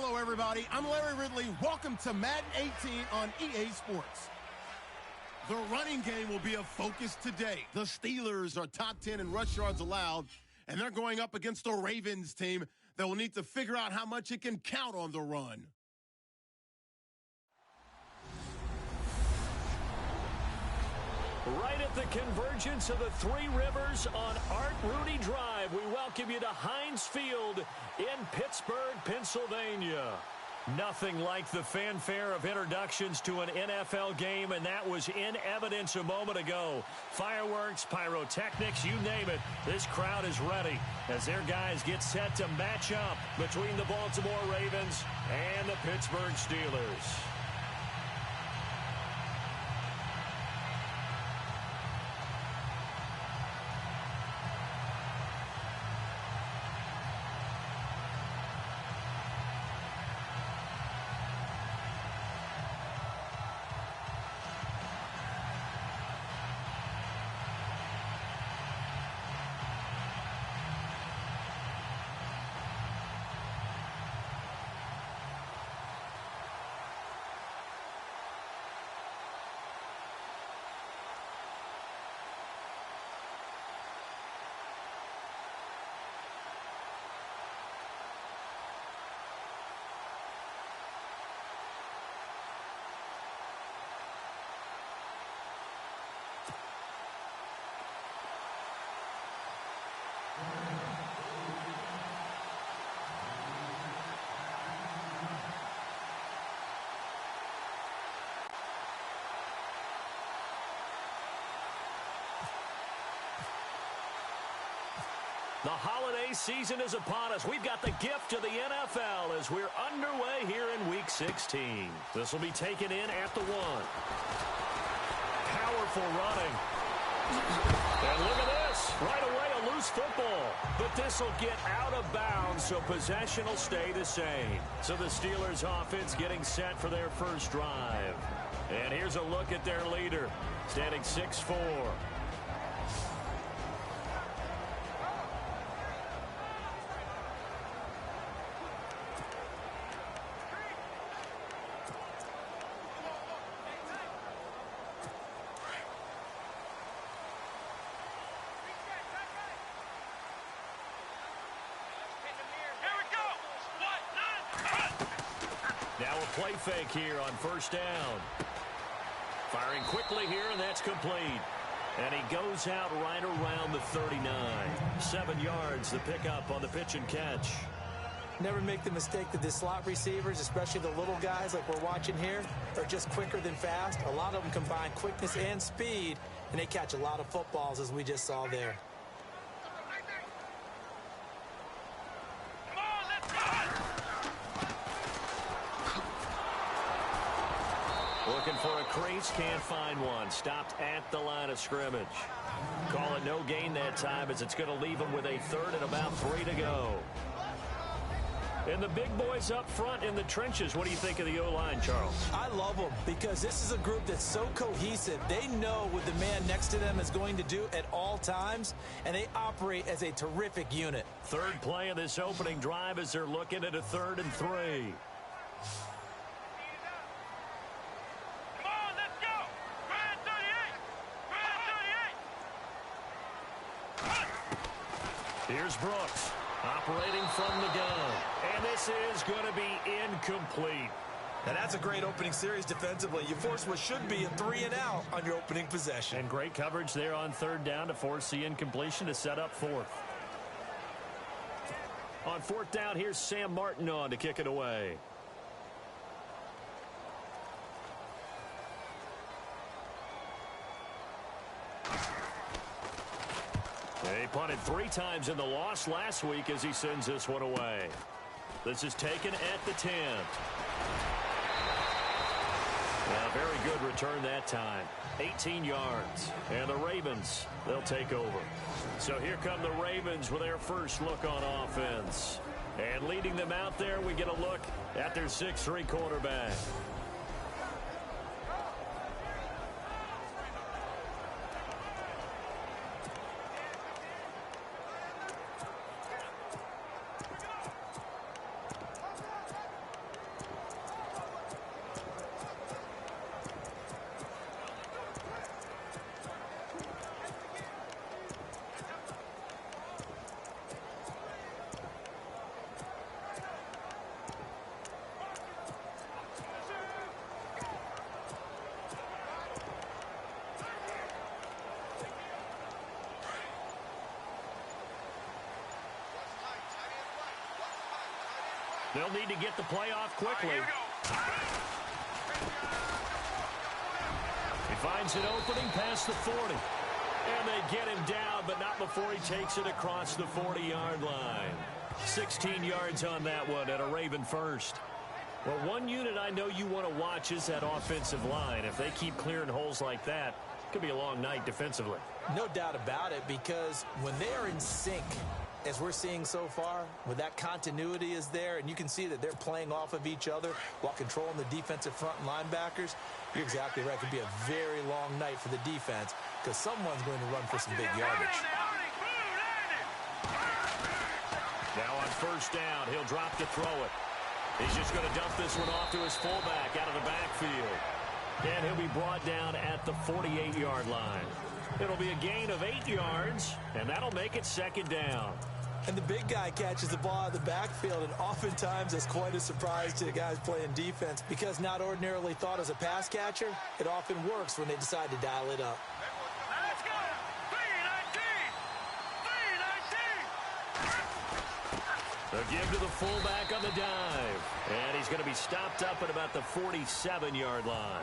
Hello, everybody. I'm Larry Ridley. Welcome to Madden 18 on EA Sports. The running game will be a focus today. The Steelers are top 10 in rush yards allowed, and they're going up against the Ravens team that will need to figure out how much it can count on the run. Right at the convergence of the Three Rivers on Art Rooney Drive, we welcome you to Heinz Field in Pittsburgh, Pennsylvania. Nothing like the fanfare of introductions to an NFL game, and that was in evidence a moment ago. Fireworks, pyrotechnics, you name it. This crowd is ready as their guys get set to match up between the Baltimore Ravens and the Pittsburgh Steelers. The holiday season is upon us. We've got the gift of the NFL as we're underway here in Week 16. This will be taken in at the 1. Powerful running. And look at this. Right away, a loose football. But this will get out of bounds, so possession will stay the same. So the Steelers offense getting set for their first drive. And here's a look at their leader, standing 6'4". Now a play fake here on first down. Firing quickly here, and that's complete. And he goes out right around the 39. 7 yards, the pickup on the pitch and catch. Never make the mistake that the slot receivers, especially the little guys like we're watching here, are just quicker than fast. A lot of them combine quickness and speed, and they catch a lot of footballs, as we just saw there. Looking for a crease, can't find one. Stopped at the line of scrimmage. Call it no gain that time as it's going to leave him with a 3rd and about 3 to go. And the big boys up front in the trenches. What do you think of the O-line, Charles? I love them because this is a group that's so cohesive. They know what the man next to them is going to do at all times, and they operate as a terrific unit. Third play of this opening drive as they're looking at a 3rd and 3. Here's Brooks, operating from the gun. And this is going to be incomplete. And that's a great opening series defensively. You force what should be a 3 and out on your opening possession. And great coverage there on 3rd down to force the incompletion to set up 4th. On 4th down, here's Sam Martin on to kick it away. He punted 3 times in the loss last week as he sends this one away. This is taken at the 10. Now, very good return that time. 18 yards. And the Ravens, they'll take over. So here come the Ravens with their first look on offense. And leading them out there, we get a look at their 6'3" quarterback. They'll need to get the play off quickly. He finds an opening past the 40. And they get him down, but not before he takes it across the 40-yard line. 16 yards on that one and a Raven first. Well, one unit I know you want to watch is that offensive line. If they keep clearing holes like that, it could be a long night defensively. No doubt about it, because when they are in sync, as we're seeing so far, when that continuity is there, and you can see that they're playing off of each other while controlling the defensive front and linebackers, you're exactly right. It could be a very long night for the defense because someone's going to run for some big yardage. Now on first down, he'll drop to throw it. He's just going to dump this one off to his fullback out of the backfield. And he'll be brought down at the 48-yard line. It'll be a gain of 8 yards, and that'll make it second down. And the big guy catches the ball out of the backfield, and oftentimes that's quite a surprise to the guys playing defense because not ordinarily thought as a pass catcher, it often works when they decide to dial it up. Let's go! 3-19! They'll give to the fullback on the dive, and he's going to be stopped up at about the 47-yard line.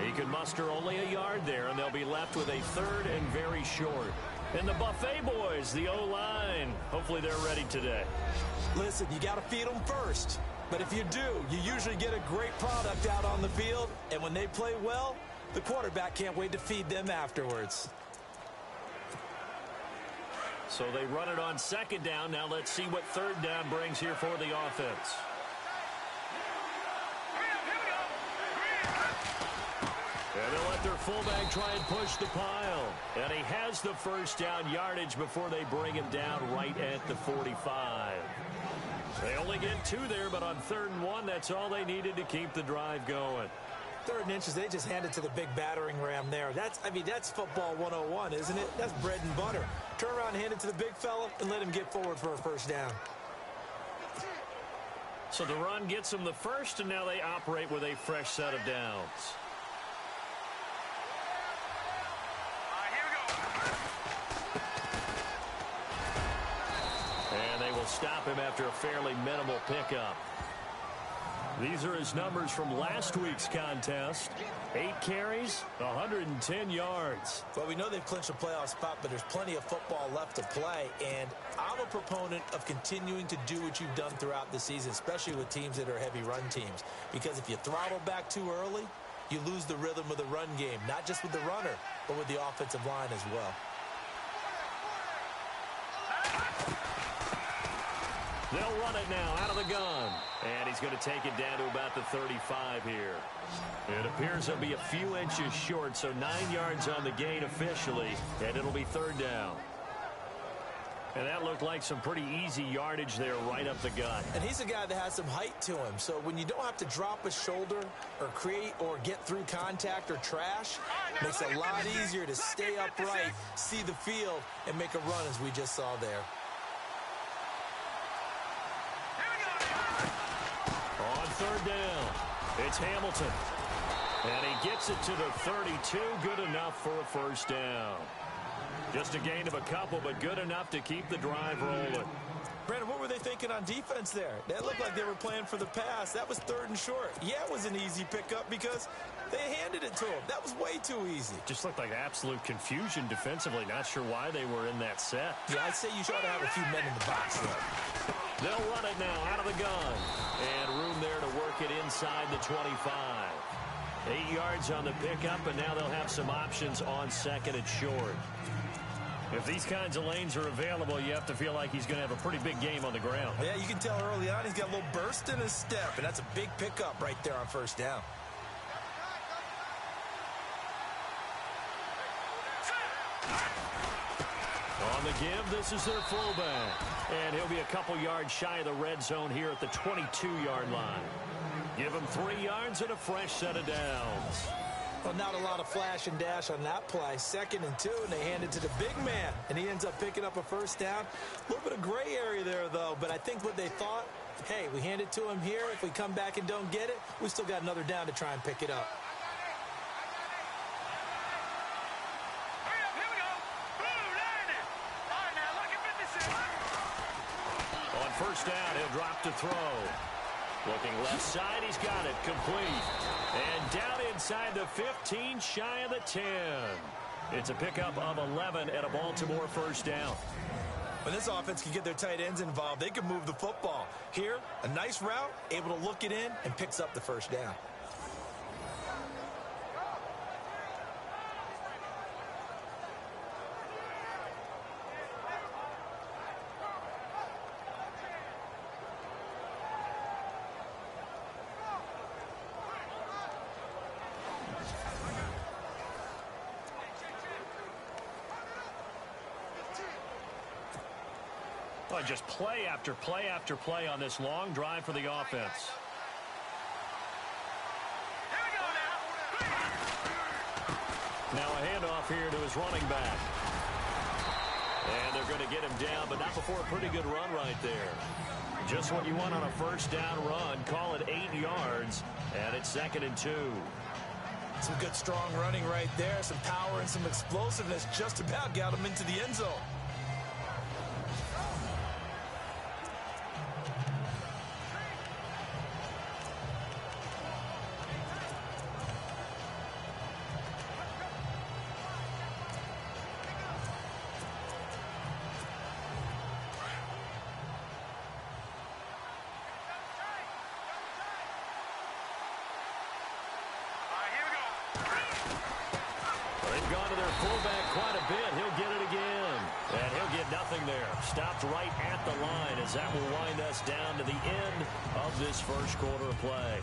He can muster only a yard there, and they'll be left with a third and very short. And the Buffet boys, the O-line, hopefully they're ready today. Listen, you got to feed them first. But if you do, you usually get a great product out on the field. And when they play well, the quarterback can't wait to feed them afterwards. So they run it on second down. Now let's see what third down brings here for the offense. And they'll let their fullback try and push the pile. And he has the first down yardage before they bring him down right at the 45. They only get 2 there, but on 3rd and 1, that's all they needed to keep the drive going. 3rd and inches, they just hand it to the big battering ram there. That's football 101, isn't it? That's bread and butter. Turn around and hand it to the big fella and let him get forward for a first down. So the run gets them the first, and now they operate with a fresh set of downs. And they will stop him after a fairly minimal pickup. These are his numbers from last week's contest. 8 carries, 110 yards. Well, we know they've clinched a playoff spot, but there's plenty of football left to play. And I'm a proponent of continuing to do what you've done throughout the season, especially with teams that are heavy run teams. Because if you throttle back too early, you lose the rhythm of the run game, not just with the runner, but with the offensive line as well. They'll run it now out of the gun. And he's going to take it down to about the 35 here. It appears he'll be a few inches short, so 9 yards on the gain officially, and it'll be 3rd down. And that looked like some pretty easy yardage there right up the gut. And he's a guy that has some height to him, so when you don't have to drop a shoulder or create or get through contact or trash, it makes it a lot easier to stay upright, see the field, and make a run as we just saw there. On 3rd down, it's Hamilton. And he gets it to the 32, good enough for a first down. Just a gain of a couple, but good enough to keep the drive rolling. Brandon, what were they thinking on defense there? That looked like they were playing for the pass. That was 3rd and short. Yeah, it was an easy pickup because they handed it to him. That was way too easy. Just looked like absolute confusion defensively. Not sure why they were in that set. Yeah, I'd say you should have a few men in the box there. They'll run it now out of the gun. And room there to work it inside the 25. 8 yards on the pickup, and now they'll have some options on 2nd and short. If these kinds of lanes are available, you have to feel like he's going to have a pretty big game on the ground. Yeah, you can tell early on he's got a little burst in his step, and that's a big pickup right there on 1st down. On the give, this is their fullback. And he'll be a couple yards shy of the red zone here at the 22-yard line. Give him 3 yards and a fresh set of downs. Well, not a lot of flash and dash on that play. 2nd and 2, and they hand it to the big man. And he ends up picking up a first down. A little bit of gray area there, though. But I think what they thought, hey, we hand it to him here. If we come back and don't get it, we still got another down to try and pick it up. On 1st down, he'll drop to throw. Looking left side, he's got it, complete. And down inside the 15, shy of the 10. It's a pickup of 11 and a Baltimore first down. When this offense can get their tight ends involved, they can move the football. Here, a nice route, able to look it in, and picks up the first down. Just play after play after play on this long drive for the offense. Now a handoff here to his running back. And they're going to get him down, but not before a pretty good run right there. Just what you want on a first down run. Call it 8 yards, and it's 2nd and 2. Some good strong running right there. Some power and some explosiveness just about got him into the end zone. Stopped right at the line as that will wind us down to the end of this first quarter of play.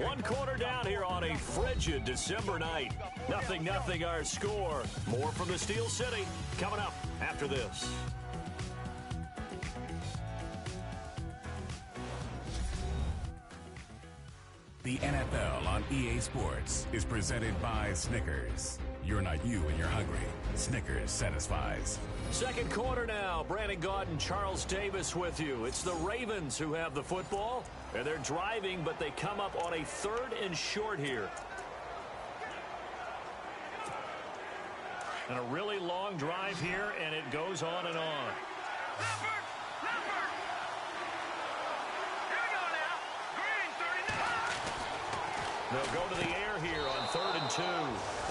1 quarter down here on a frigid December night. 0-0 our score. More from the Steel City coming up after this. The NFL on EA Sports is presented by Snickers. You're not you when you're hungry. Snickers satisfies. Second quarter now. Brandon Gauden, Charles Davis with you. It's the Ravens who have the football, and they're driving, but they come up on a 3rd and short here. And a really long drive here, and it goes on and on. They'll go to the air here on 3rd and 2.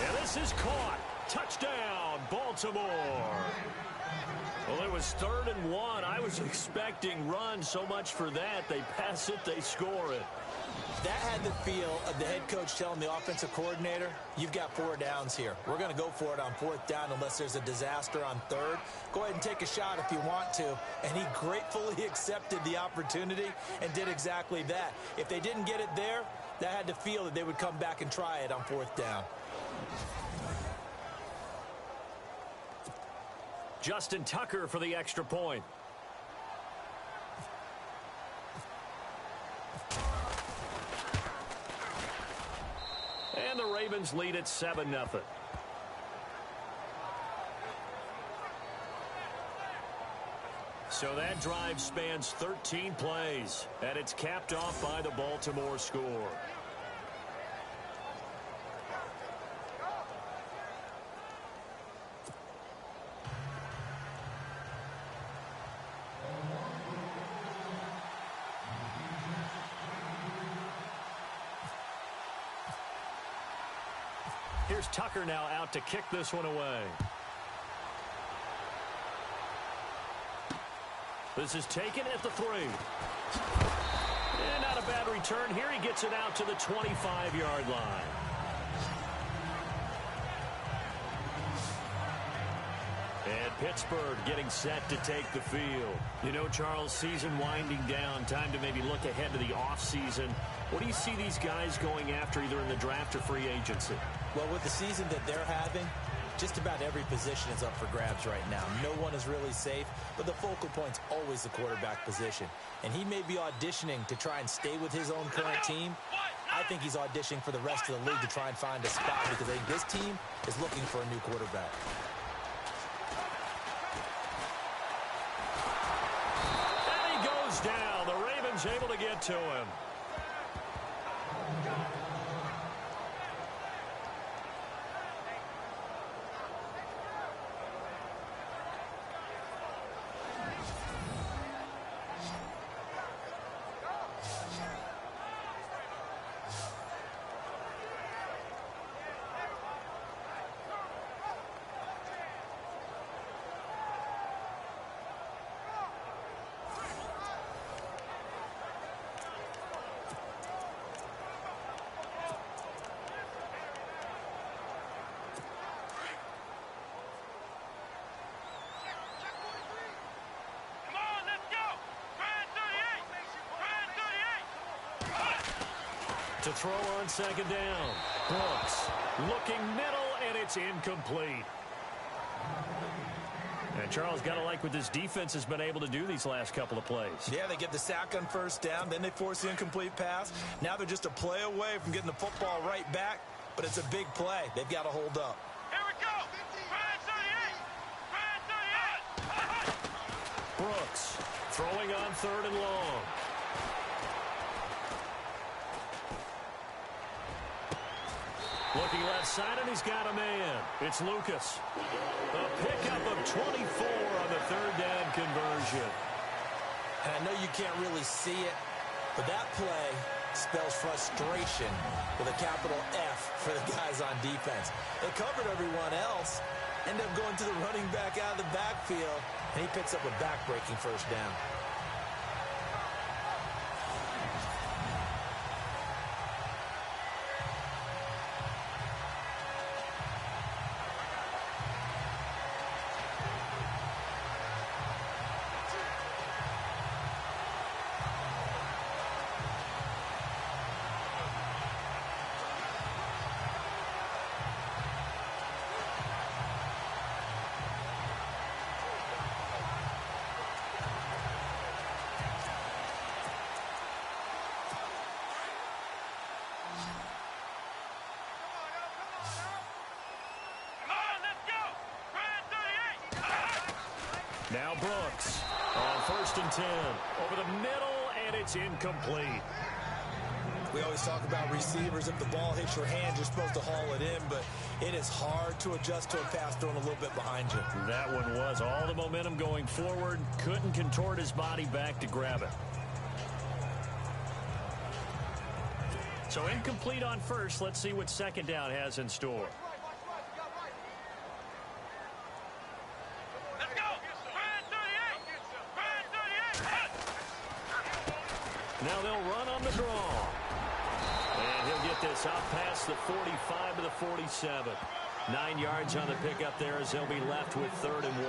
And this is caught. Touchdown, Baltimore. Well, it was 3rd and 1. I was expecting run. So much for that. They pass it, they score it. That had the feel of the head coach telling the offensive coordinator, you've got 4 downs here. We're going to go for it on 4th down unless there's a disaster on 3rd. Go ahead and take a shot if you want to. And he gratefully accepted the opportunity and did exactly that. If they didn't get it there, that had to feel that they would come back and try it on 4th down. Justin Tucker for the extra point. And the Ravens lead at 7-0. So that drive spans 13 plays, and it's capped off by the Baltimore score. Here's Tucker now out to kick this one away. This is taken at the 3. And not a bad return here. He gets it out to the 25-yard line. And Pittsburgh getting set to take the field. You know, Charles, season winding down. Time to maybe look ahead to the offseason. What do you see these guys going after either in the draft or free agency? Well, with the season that they're having, just about every position is up for grabs right now. No one is really safe, but the focal point's always the quarterback position. And he may be auditioning to try and stay with his own current team. I think he's auditioning for the rest of the league to try and find a spot because I think this team is looking for a new quarterback. And he goes down. The Ravens able to get to him. To throw on second down. Brooks looking middle, and it's incomplete. And Charles, got to like what this defense has been able to do these last couple of plays. Yeah, they get the sack on first down, then they force the incomplete pass. Now they're just a play away from getting the football right back, but it's a big play. They've got to hold up. Here we go. 38. Brooks throwing on third and long. Looking left side, and he's got a man. It's Lucas. A pickup of 24 on the third down conversion. And I know you can't really see it, but that play spells frustration with a capital F for the guys on defense. They covered everyone else, end up going to the running back out of the backfield, and he picks up a back-breaking first down. Now Brooks on first and 10. Over the middle, and it's incomplete. We always talk about receivers. If the ball hits your hand, you're supposed to haul it in, but it is hard to adjust to a pass thrown a little bit behind you. That one was all the momentum going forward. Couldn't contort his body back to grab it. So incomplete on first. Let's see what second down has in store. Now they'll run on the draw. And he'll get this out past the 45 to the 47. 9 yards on the pickup there as they'll be left with 3rd and 1.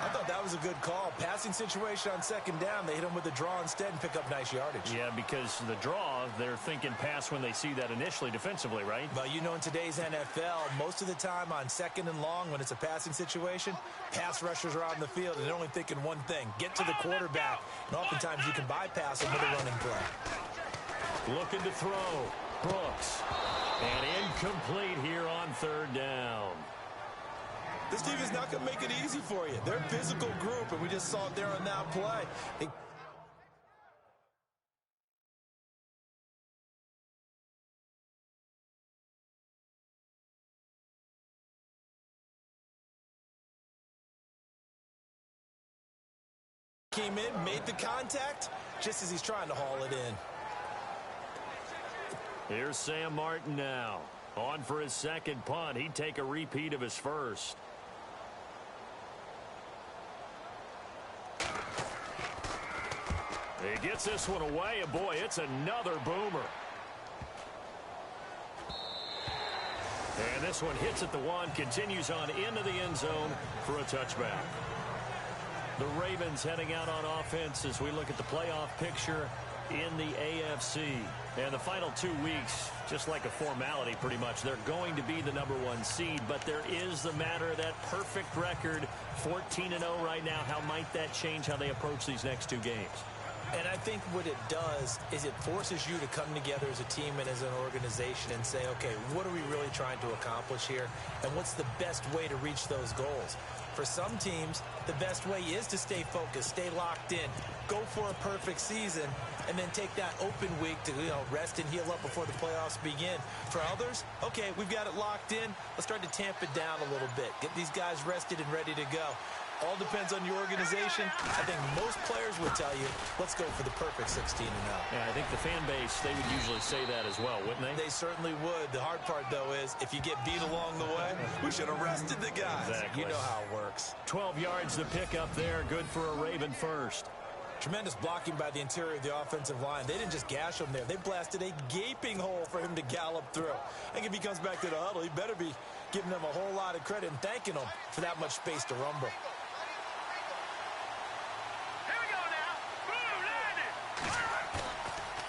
I thought that was a good call. Passing situation on second down. They hit him with the draw instead and pick up nice yardage. Yeah, because the draw, they're thinking pass when they see that initially defensively, right? Well, you know, in today's NFL, most of the time on second and long, when it's a passing situation, pass rushers are out in the field and they're only thinking one thing, get to the quarterback. And oftentimes you can bypass him with a running play. Looking to throw. Brooks. And incomplete here on 3rd down. This team is not going to make it easy for you. They're a physical group, and we just saw it there on that play. Came in, made the contact, just as he's trying to haul it in. Here's Sam Martin now. On for his second punt. He'd take a repeat of his first. He gets this one away, and boy, it's another boomer. And this one hits at the 1, continues on into the end zone for a touchback. The Ravens heading out on offense as we look at the playoff picture in the AFC. And the final 2 weeks, just like a formality pretty much, they're going to be the #1 seed, but there is the matter of that perfect record, 14-0 right now. How might that change how they approach these next 2 games? And I think what it does is it forces you to come together as a team and as an organization and say, okay, what are we really trying to accomplish here? And what's the best way to reach those goals? For some teams, the best way is to stay focused, stay locked in, go for a perfect season, and then take that open week to rest and heal up before the playoffs begin. For others, okay, we've got it locked in. Let's start to tamp it down a little bit. Get these guys rested and ready to go. All depends on your organization. I think most players would tell you, let's go for the perfect 16-0. Yeah, I think the fan base, they would usually say that as well, wouldn't they? They certainly would. The hard part, though, is if you get beat along the way, we should have rested the guys. Exactly. You know how it works. 12 yards to pick up there. Good for a Raven first. Tremendous blocking by the interior of the offensive line. They didn't just gash him there. They blasted a gaping hole for him to gallop through. I think if he comes back to the huddle, he better be giving them a whole lot of credit and thanking them for that much space to rumble.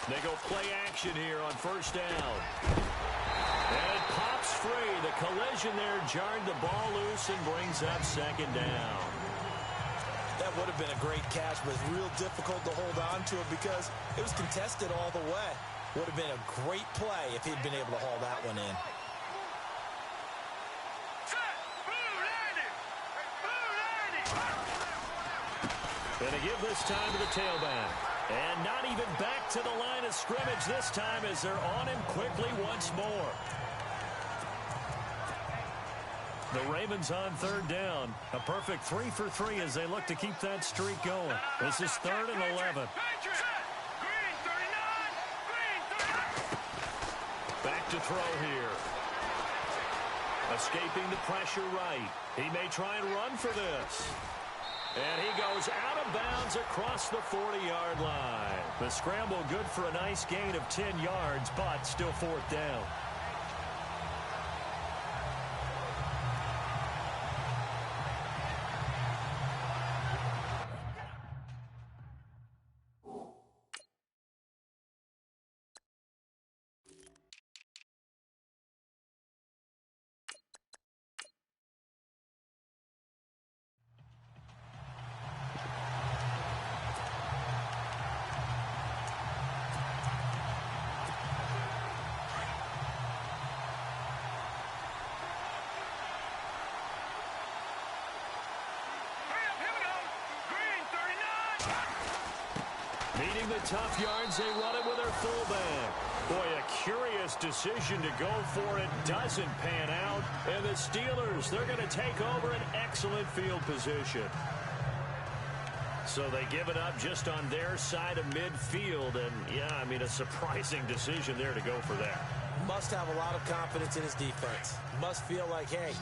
They go play action here on first down. And it pops free. The collision there jarred the ball loose and brings up second down. That would have been a great catch, but it's real difficult to hold on to it because it was contested all the way. Would have been a great play if he'd been able to haul that one in. Gonna give this time to the tailback. And not even back to the line of scrimmage this time as they're on him quickly once more. The Ravens on third down. A perfect 3 for 3 as they look to keep that streak going. This is 3rd and 11. Back to throw here. Escaping the pressure right. He may try and run for this. And he goes out of bounds across the 40-yard line. The scramble good for a nice gain of 10 yards, but still 4th down. Needing the tough yards, they run it with their fullback. Boy, a curious decision to go for it. Doesn't pan out. And the Steelers, they're going to take over an excellent field position. So they give it up just on their side of midfield. And, yeah, I mean, a surprising decision there to go for that. Must have a lot of confidence in his defense. Must feel like, hey,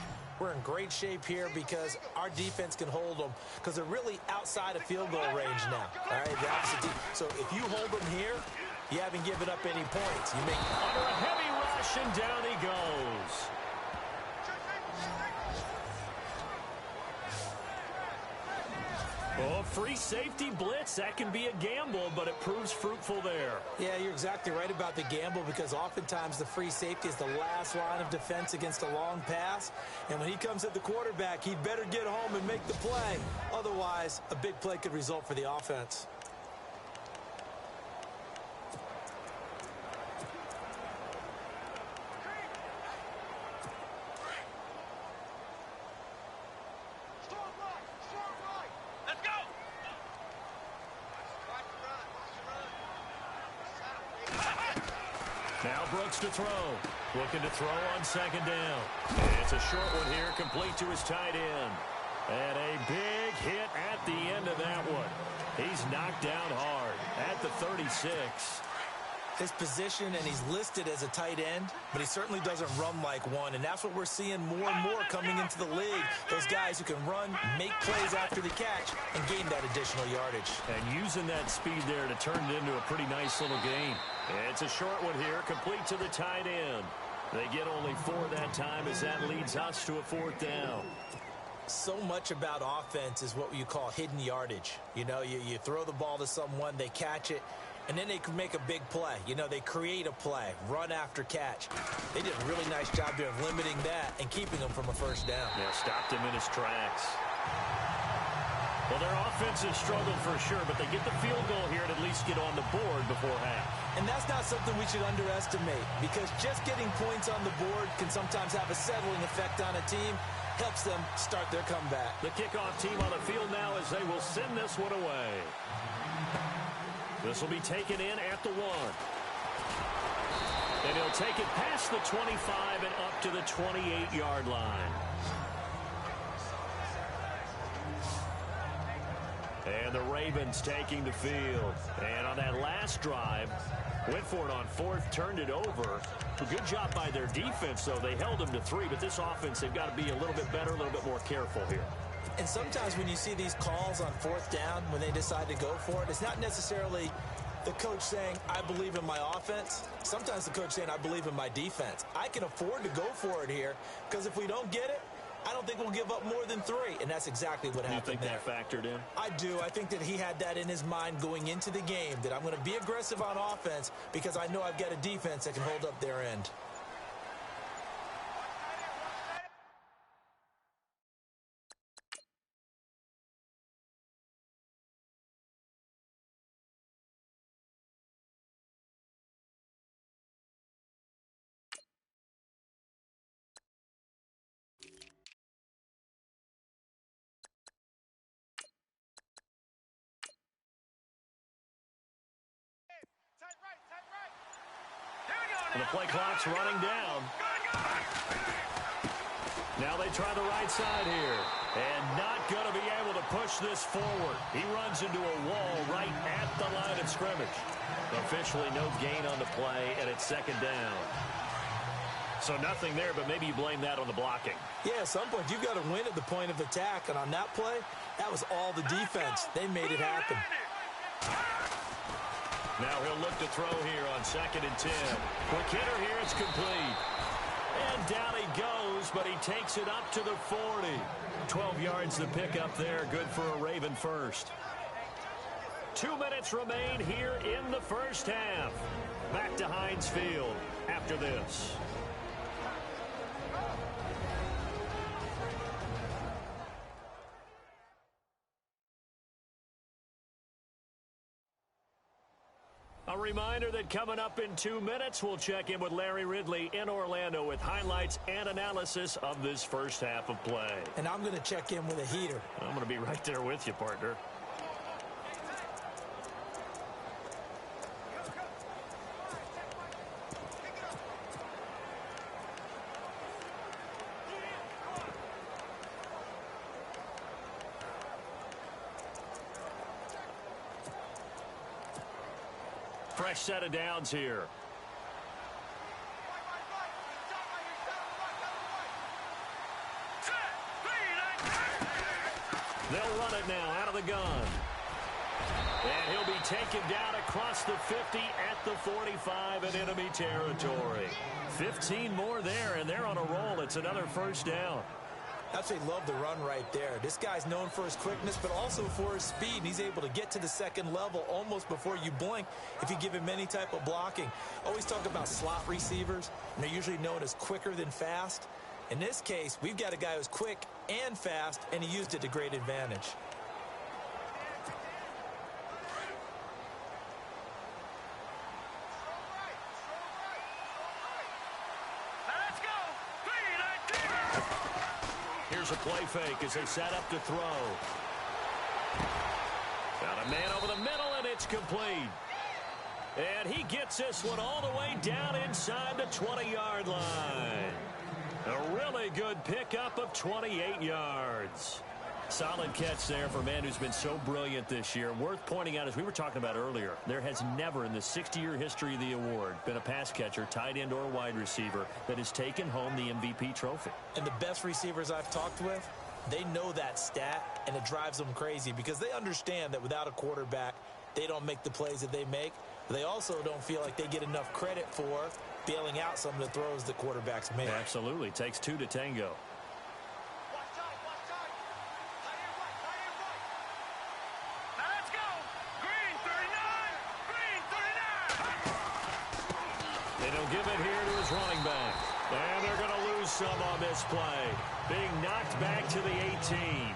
we're in great shape here because our defense can hold them because they're really outside of field goal range now. All right, the opposite team. So if you hold them here, you haven't given up any points. You make under a heavy rush, and down he goes. Oh, free safety blitz. That can be a gamble, but it proves fruitful there. Yeah, you're exactly right about the gamble because oftentimes the free safety is the last line of defense against a long pass. And when he comes at the quarterback, he'd better get home and make the play. Otherwise, a big play could result for the offense. Now Brooks to throw. Looking to throw on second down. It's a short one here, complete to his tight end. And a big hit at the end of that one. He's knocked down hard at the 36. His position, and he's listed as a tight end, but he certainly doesn't run like one, and that's what we're seeing more and more coming into the league. Those guys who can run, make plays after the catch, and gain that additional yardage. And using that speed there to turn it into a pretty nice little game. It's a short one here, complete to the tight end. They get only 4 that time as that leads us to a 4th down. So much about offense is what you call hidden yardage. You know, you throw the ball to someone, they catch it, and then they can make a big play. You know, they create a play, run after catch. They did a really nice job there of limiting that and keeping them from a first down. Yeah, stopped him in his tracks. Well, their offense has struggled for sure, but they get the field goal here and at least get on the board before half. And that's not something we should underestimate because just getting points on the board can sometimes have a settling effect on a team. Helps them start their comeback. The kickoff team on the field now as they will send this one away. This will be taken in at the 1. And he'll take it past the 25 and up to the 28-yard line. And the Ravens taking the field. And on that last drive, went for it on 4th, turned it over. A good job by their defense, though. They held them to 3, but this offense, they've got to be a little bit better, a little bit more careful here. And sometimes when you see these calls on 4th down, when they decide to go for it, it's not necessarily the coach saying, I believe in my offense. Sometimes the coach saying, I believe in my defense. I can afford to go for it here because if we don't get it, I don't think we'll give up more than 3, and that's exactly what happened there. You think that factored in? I do. I think that he had that in his mind going into the game, that I'm going to be aggressive on offense because I know I've got a defense that can hold up their end. And the play clock's running down. Now they try the right side here. And not going to be able to push this forward. He runs into a wall right at the line of scrimmage. Officially no gain on the play, and it's 2nd down. So nothing there, but maybe you blame that on the blocking. Yeah, at some point you've got to win at the point of attack. And on that play, that was all the defense. They made it happen. Now he'll look to throw here on 2nd and 10. Quick hitter here, it's complete. And down he goes, but he takes it up to the 40. 12 yards to pick up there, good for a Raven first. 2 minutes remain here in the first half. Back to Heinz Field after this. A reminder that coming up in 2 minutes, we'll check in with Larry Ridley in Orlando with highlights and analysis of this first half of play. And I'm going to check in with a heater. I'm going to be right there with you, partner. Fresh set of downs here. They'll run it now out of the gun. And he'll be taken down across the 50 at the 45 in enemy territory. 15 more there, and they're on a roll. It's another first down. Absolutely love the run right there. This guy's known for his quickness, but also for his speed. And he's able to get to the second level almost before you blink if you give him any type of blocking. Always talk about slot receivers, and they're usually known as quicker than fast. In this case, we've got a guy who's quick and fast, and he used it to great advantage. Here's a play fake as they set up to throw. Got a man over the middle, and it's complete. And he gets this one all the way down inside the 20-yard line. A really good pickup of 28 yards. Solid catch there for a man who's been so brilliant this year. Worth pointing out, as we were talking about earlier, there has never in the 60-year history of the award been a pass catcher, tight end, or wide receiver that has taken home the MVP trophy. And the best receivers I've talked with, they know that stat, and it drives them crazy because they understand that without a quarterback, they don't make the plays that they make. But they also don't feel like they get enough credit for bailing out some of the throws the quarterbacks make. Absolutely. Takes 2 to tango. Give it here to his running back. And they're going to lose some on this play. Being knocked back to the 18.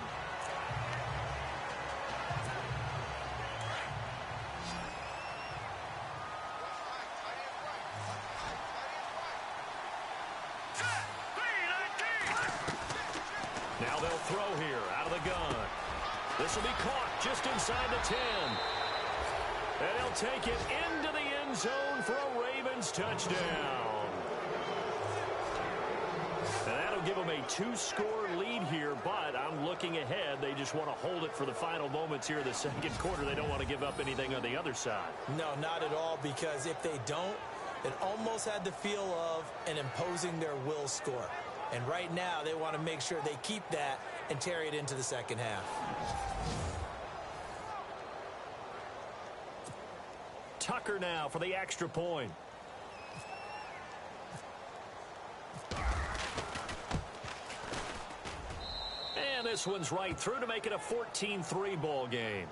Now they'll throw here out of the gun. This will be caught just inside the 10. And he'll take it into the end zone for a Ravens touchdown. And that'll give them a 2-score lead here, but I'm looking ahead. They just want to hold it for the final moments here of the second quarter. They don't want to give up anything on the other side. No, not at all, because if they don't, it almost had the feel of an imposing their will score. And right now, they want to make sure they keep that and carry it into the second half. Tucker now for the extra point. And this one's right through to make it a 14-3 ball game.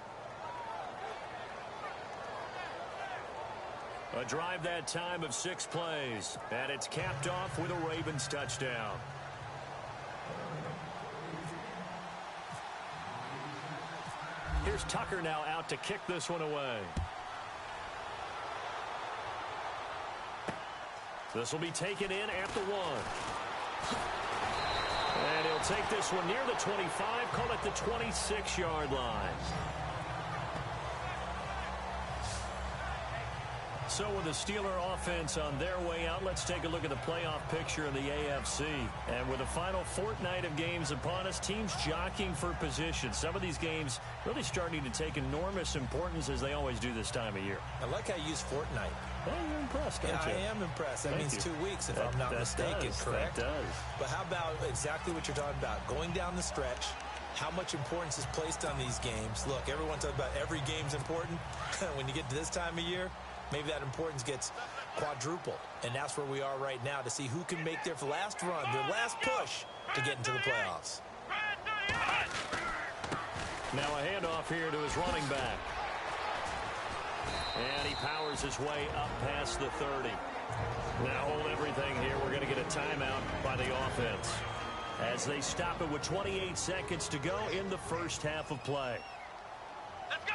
A drive that time of 6 plays. And it's capped off with a Ravens touchdown. Here's Tucker now out to kick this one away. This will be taken in at the 1. And he'll take this one near the 25, call it the 26-yard line. So with the Steeler offense on their way out, let's take a look at the playoff picture in the AFC. And with the final fortnight of games upon us, teams jockeying for position. Some of these games really starting to take enormous importance as they always do this time of year. I like how you use fortnight. Well, you're impressed, aren't you? I am impressed. That means 2 weeks, if I'm not mistaken, correct? That does. But how about exactly what you're talking about? Going down the stretch, how much importance is placed on these games? Look, everyone talks about every game's important. When you get to this time of year, maybe that importance gets quadrupled. And that's where we are right now to see who can make their last run, their last push to get into the playoffs. Now a handoff here to his running back. And he powers his way up past the 30. Now hold everything here. We're going to get a timeout by the offense as they stop it with 28 seconds to go in the first half of play. Let's go!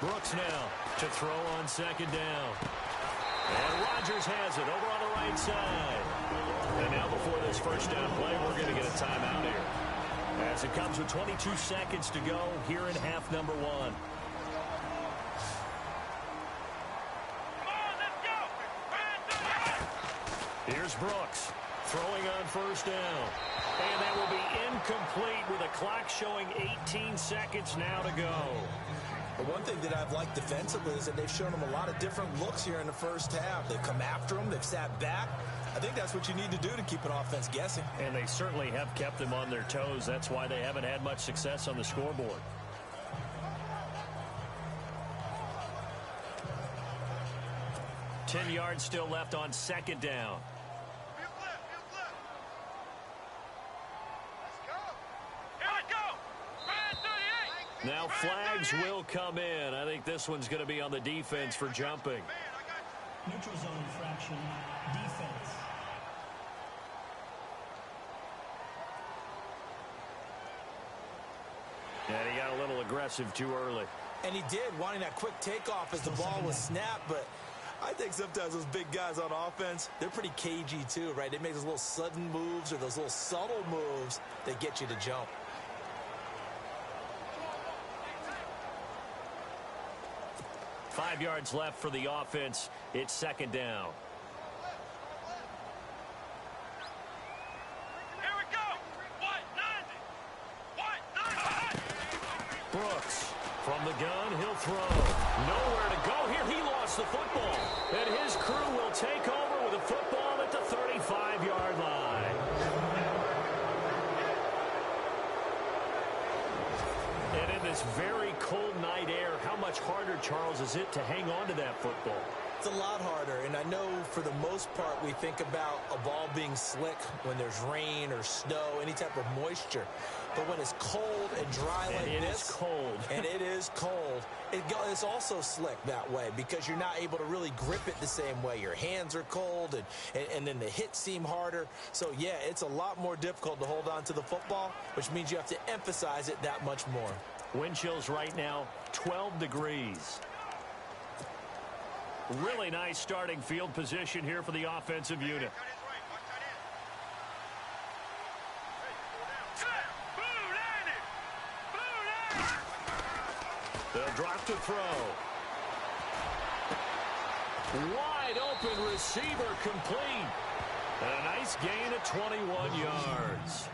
Brooks now to throw on second down. And Rodgers has it over on the right side. And now before this first down play, we're going to get a timeout here, as it comes with 22 seconds to go here in half number 1. Here's Brooks throwing on first down. And that will be incomplete with a clock showing 18 seconds now to go. But one thing that I've liked defensively is that they've shown them a lot of different looks here in the first half. They've come after them. They've sat back. I think that's what you need to do to keep an offense guessing. And they certainly have kept them on their toes. That's why they haven't had much success on the scoreboard. Ten yards still left on second down. Now flags will come in. I think this one's going to be on the defense for jumping. Neutral zone infraction, defense. And he got a little aggressive too early. And he did, wanting that quick takeoff as the ball was snapped. But I think sometimes those big guys on offense, they're pretty cagey too, right? They make those little sudden moves or those little subtle moves that get you to jump. Five yards left for the offense. It's second down. Here we go. What? 90. Brooks from the gun. He'll throw. Nowhere to go here. He lost the football. And his crew will take over with a football at the 35-yard line. And in this very cold night air, how much harder, Charles, is it to hang on to that football? It's a lot harder, and I know for the most part we think about a ball being slick when there's rain or snow, any type of moisture. But when it's cold and dry like this, and it is cold, and it is cold, it's also slick that way because you're not able to really grip it the same way. Your hands are cold, and then the hits seem harder. So, yeah, it's a lot more difficult to hold on to the football, which means you have to emphasize it that much more. Wind chills right now, 12 degrees. Really nice starting field position here for the offensive unit. They'll drop to throw. Wide open receiver complete. And a nice gain of 21 yards.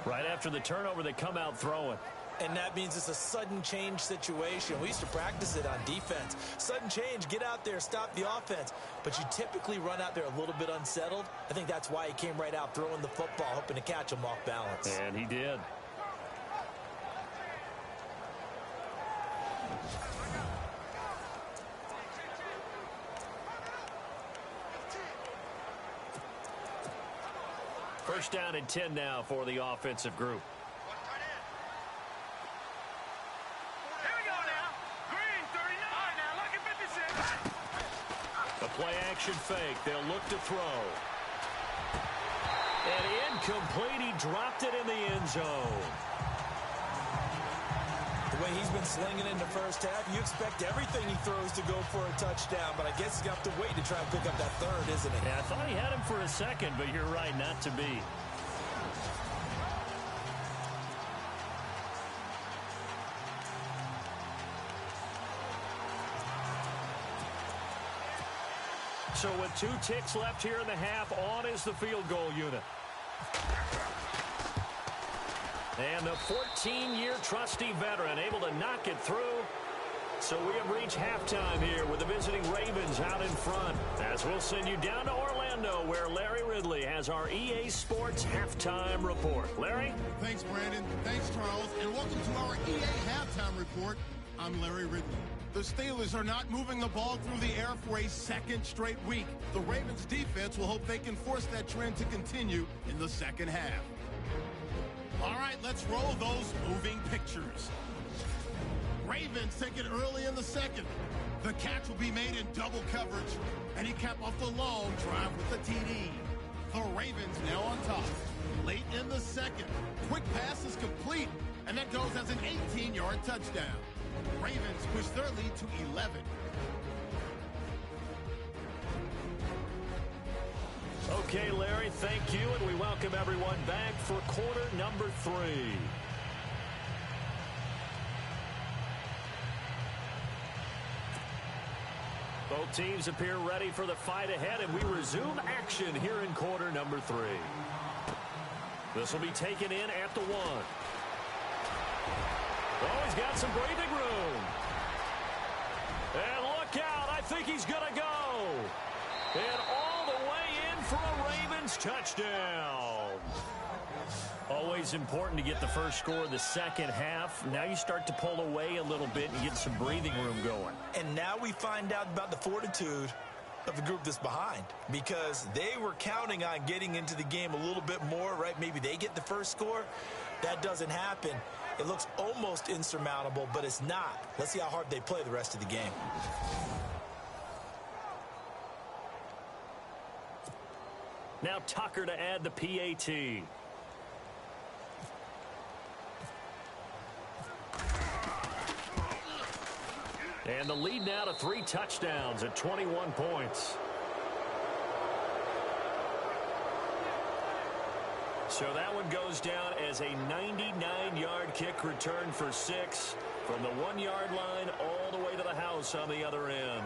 Right after the turnover, they come out throwing. And that means it's a sudden change situation. We used to practice it on defense. Sudden change, get out there, stop the offense. But you typically run out there a little bit unsettled. I think that's why he came right out throwing the football, hoping to catch him off balance. And he did. First down and 10 now for the offensive group. A play-action fake. They'll look to throw. And incomplete. He dropped it in the end zone. The way he's been slinging in the first half, you expect everything he throws to go for a touchdown, but I guess he's going to have to wait to try and pick up that third, isn't he? Yeah, I thought he had him for a second, but you're right, not to be. So with 2 ticks left here in the half, on is the field goal unit. And the 14-year trusty veteran able to knock it through. So we have reached halftime here with the visiting Ravens out in front. As we'll send you down to Orlando, where Larry Ridley has our EA Sports halftime report. Larry? Thanks, Brandon. Thanks, Charles. And welcome to our EA halftime report. I'm Larry Ridley. The Steelers are not moving the ball through the air for a second straight week. The Ravens defense will hope they can force that trend to continue in the second half. All right, let's roll those moving pictures. Ravens take it early in the second. The catch will be made in double coverage, and he capped off the long drive with the TD. The Ravens now on top. Late in the second, quick pass is complete, and that goes as an 18-yard touchdown. Ravens push their lead to 11. Okay, Larry, thank you, and we welcome everyone back for quarter number 3. Both teams appear ready for the fight ahead, and we resume action here in quarter number 3. This will be taken in at the 1. Oh, he's got some breathing room. And look out, I think he's going to go. And all the way in for a Ravens touchdown. Always important to get the first score of the second half. Now you start to pull away a little bit and get some breathing room going. And now we find out about the fortitude of the group that's behind, because they were counting on getting into the game a little bit more, right? Maybe they get the first score. That doesn't happen. It looks almost insurmountable, but it's not. Let's see how hard they play the rest of the game. Now Tucker to add the PAT. And the lead now to 3 touchdowns at 21 points. So that one goes down as a 99-yard kick return for 6 from the 1-yard line all the way to the house on the other end.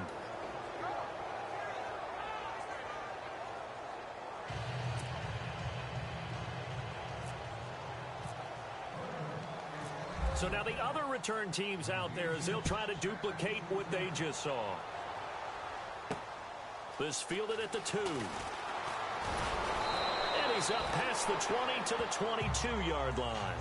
So now the other return teams out there as they'll try to duplicate what they just saw. This fielded at the 2. And he's up past the 20 to the 22-yard line.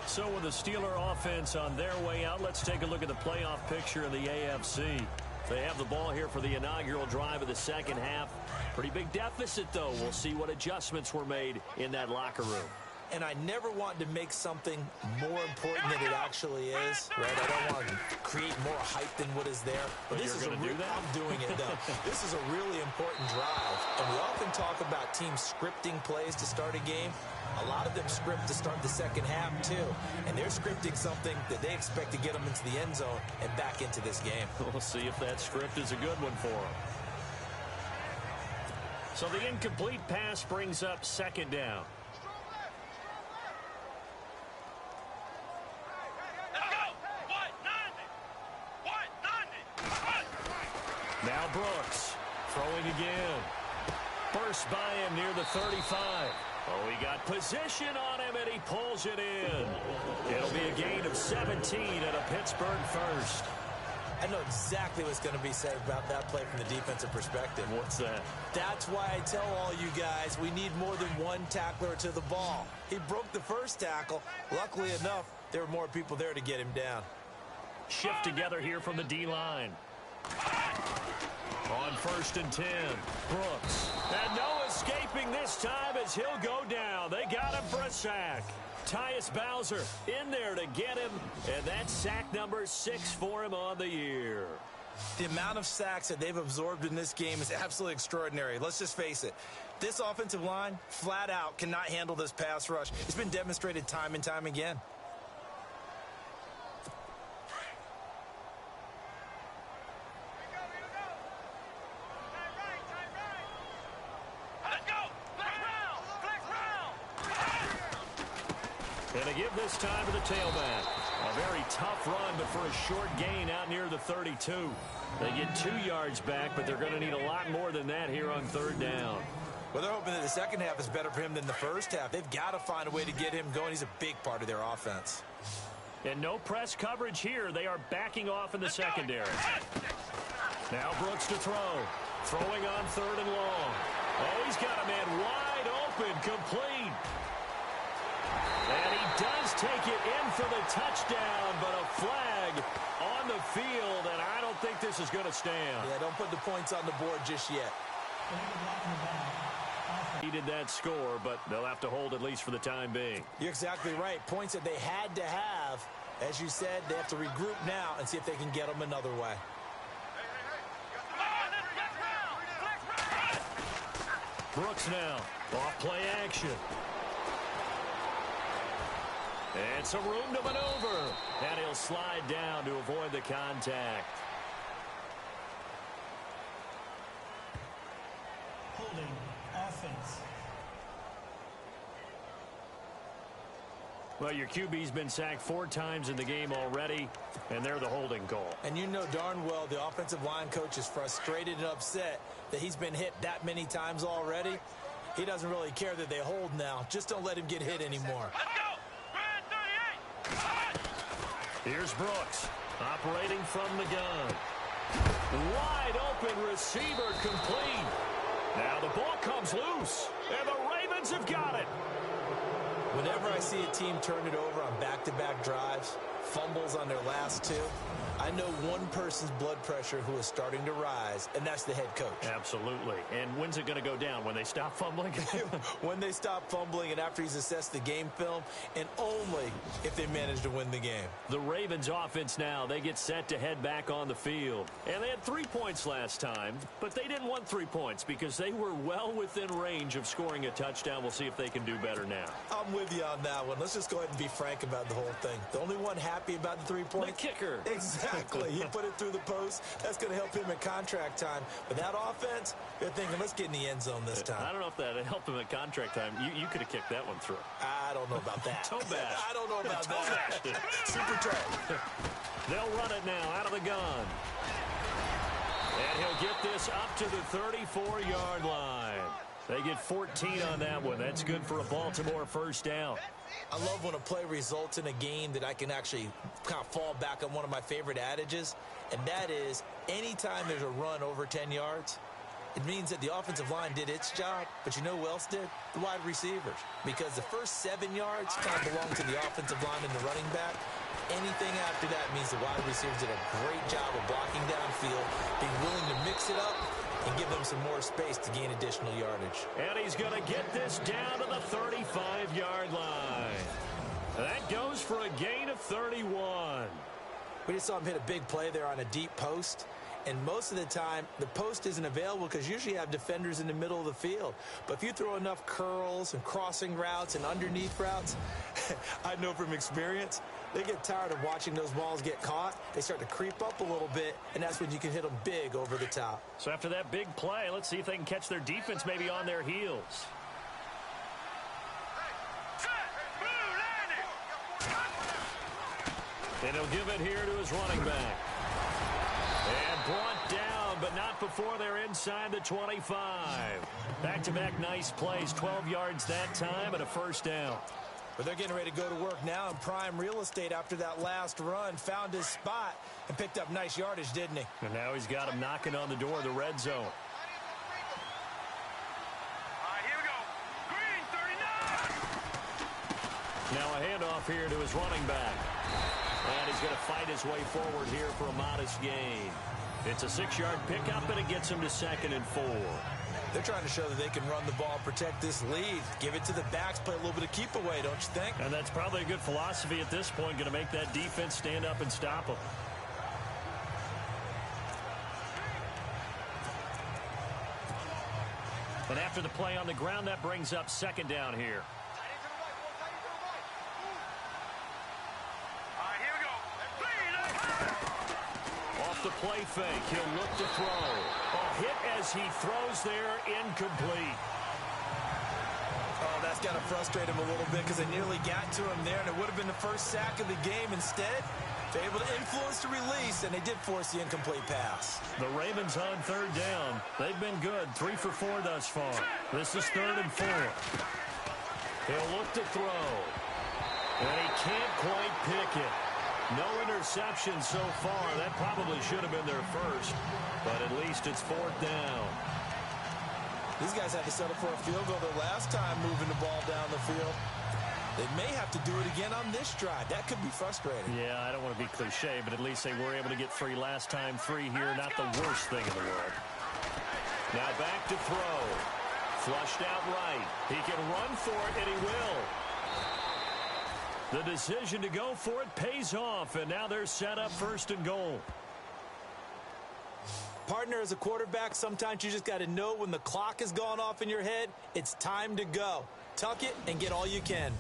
So with the Steeler offense on their way out, let's take a look at the playoff picture in the AFC. They have the ball here for the inaugural drive of the second half. Pretty big deficit, though. We'll see what adjustments were made in that locker room. And I never want to make something more important than it actually is, right? I don't want to create more hype than what is there. But this is I'm doing it, though. This is a really important drive. And we often talk about teams scripting plays to start a game. A lot of them script to start the second half, too. And they're scripting something that they expect to get them into the end zone and back into this game. We'll see if that script is a good one for them. So the incomplete pass brings up second down. Now Brooks throwing again. Burst by him near the 35. Oh, he got position on him, and he pulls it in. It'll be a gain of 17 and a Pittsburgh first. I know exactly what's going to be said about that play from the defensive perspective. What's that? That's why I tell all you guys we need more than one tackler to the ball. He broke the first tackle. Luckily enough, there were more people there to get him down. Shift together here from the D-line. On 1st and 10, Brooks. And no escaping this time as he'll go down. They got him for a sack. Tyus Bowser in there to get him, and that's sack number 6 for him on the year. The amount of sacks that they've absorbed in this game is absolutely extraordinary. Let's just face it. This offensive line, flat out, cannot handle this pass rush. It's been demonstrated time and time again. And they give this time to the tailback. A very tough run, but for a short gain out near the 32. They get 2 yards back, but they're going to need a lot more than that here on 3rd down. Well, they're hoping that the second half is better for him than the first half. They've got to find a way to get him going. He's a big part of their offense. And no press coverage here. They are backing off in the secondary. Now Brooks to throw. Throwing on 3rd and long. Oh, he's got a man wide open, complete. And he does take it in for the touchdown, but a flag on the field, and I don't think this is going to stand. Yeah, don't put the points on the board just yet. Needed that score, but they'll have to hold at least for the time being. You're exactly right. Points that they had to have. As you said, they have to regroup now and see if they can get them another way. Brooks now, off play action. And some room to maneuver. And he'll slide down to avoid the contact. Holding offense. Well, your QB's been sacked 4 times in the game already, and they're the holding call. And you know darn well the offensive line coach is frustrated and upset that he's been hit that many times already. He doesn't really care that they hold now. Just don't let him get hit anymore. Here's Brooks, operating from the gun. Wide open receiver complete. Now the ball comes loose, and the Ravens have got it. Whenever I see a team turn it over on back-to-back drives, fumbles on their last 2, I know one person's blood pressure who is starting to rise, and that's the head coach. Absolutely. And when's it going to go down? When they stop fumbling? When they stop fumbling and after he's assessed the game film, and only if they manage to win the game. The Ravens offense now, they get set to head back on the field. And they had 3 points last time, but they didn't want 3 points because they were well within range of scoring a touchdown. We'll see if they can do better now. I'm with you on that one. Let's just go ahead and be frank about the whole thing. The only one happy about the 3 points? The kicker. Exactly. He put it through the post. That's going to help him at contract time. But that offense, they're thinking, let's get in the end zone this time. I don't know if that helped him at contract time. You could have kicked that one through. I don't know about that. Toe bash. I don't know about that. Super toe. They'll run it now out of the gun. And he'll get this up to the 34-yard line. They get 14 on that one. That's good for a Baltimore first down. I love when a play results in a game that I can actually kind of fall back on one of my favorite adages, and that is anytime there's a run over 10 yards, it means that the offensive line did its job, but you know who else did? The wide receivers. Because the first 7 yards kind of belong to the offensive line and the running back. Anything after that means the wide receivers did a great job of blocking downfield, being willing to mix it up, and give them some more space to gain additional yardage. And he's going to get this down to the 35-yard line. That goes for a gain of 31. We just saw him hit a big play there on a deep post. And most of the time, the post isn't available because usually you have defenders in the middle of the field. But if you throw enough curls and crossing routes and underneath routes, I know from experience, they get tired of watching those balls get caught. They start to creep up a little bit, and that's when you can hit them big over the top. So after that big play, let's see if they can catch their defense maybe on their heels. And he'll give it here to his running back. And brought down, but not before they're inside the 25. Back-to-back nice plays, 12 yards that time and a first down. But they're getting ready to go to work now in prime real estate after that last run. Found his spot and picked up nice yardage, didn't he? And now he's got him knocking on the door of the red zone. Here we go. Green 39. Now a handoff here to his running back. And he's going to fight his way forward here for a modest gain. It's a 6-yard pickup, and it gets them to 2nd and 4. They're trying to show that they can run the ball, protect this lead. Give it to the backs, play a little bit of keep away, don't you think? And that's probably a good philosophy at this point, going to make that defense stand up and stop them. And after the play on the ground, that brings up 2nd down here. Off the play fake, he'll look to throw. A hit as he throws there, incomplete. Oh, that's got to frustrate him a little bit because they nearly got to him there, and it would have been the first sack of the game. Instead, they're able to influence the release, and they did force the incomplete pass. The Ravens on 3rd down. They've been good, 3 for 4 thus far. This is 3rd and 4. He'll look to throw, and he can't quite pick it. No interception so far. That probably should have been their first, but at least it's 4th down. These guys had to settle for a field goal their last time moving the ball down the field. They may have to do it again on this drive. That could be frustrating. Yeah, I don't want to be cliche, but at least they were able to get 3 last time. 3 here, not the worst thing in the world. Now back to throw. Flushed out right. He can run for it, and he will. The decision to go for it pays off, and now they're set up 1st and goal. Partner, as a quarterback, sometimes you just got to know when the clock has gone off in your head, it's time to go. Tuck it and get all you can.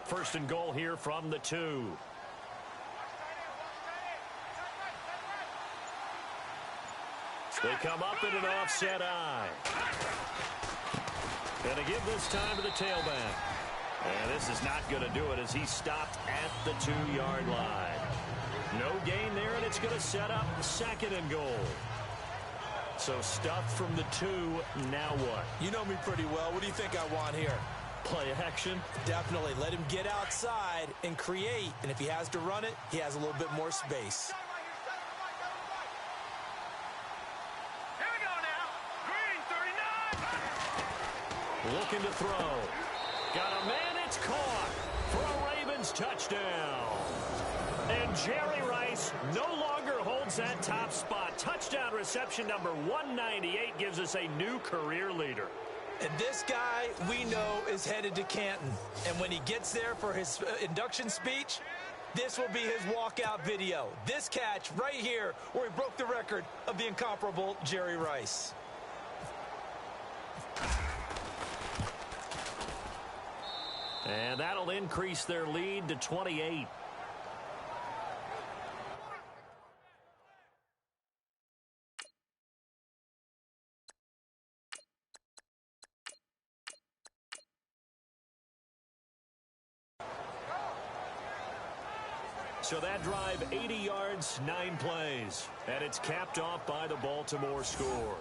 First and goal here from the 2. They come up in an offset eye. And to give this time to the tailback. And this is not going to do it as he stopped at the 2-yard line. No gain there, and it's going to set up 2nd and goal. So stuffed from the 2, now what? You know me pretty well. What do you think I want here? Play action? Definitely. Let him get outside and create. And if he has to run it, he has a little bit more space. Here we go now. Green, 39. Looking to throw. Got a man, it's caught for a Ravens touchdown. And Jerry Rice no longer holds that top spot. Touchdown reception number 198 gives us a new career leader. And this guy, we know, is headed to Canton. And when he gets there for his induction speech, this will be his walkout video. This catch right here where he broke the record of the incomparable Jerry Rice. And that'll increase their lead to 28. So that drive, 80 yards, 9 plays. And it's capped off by the Baltimore score.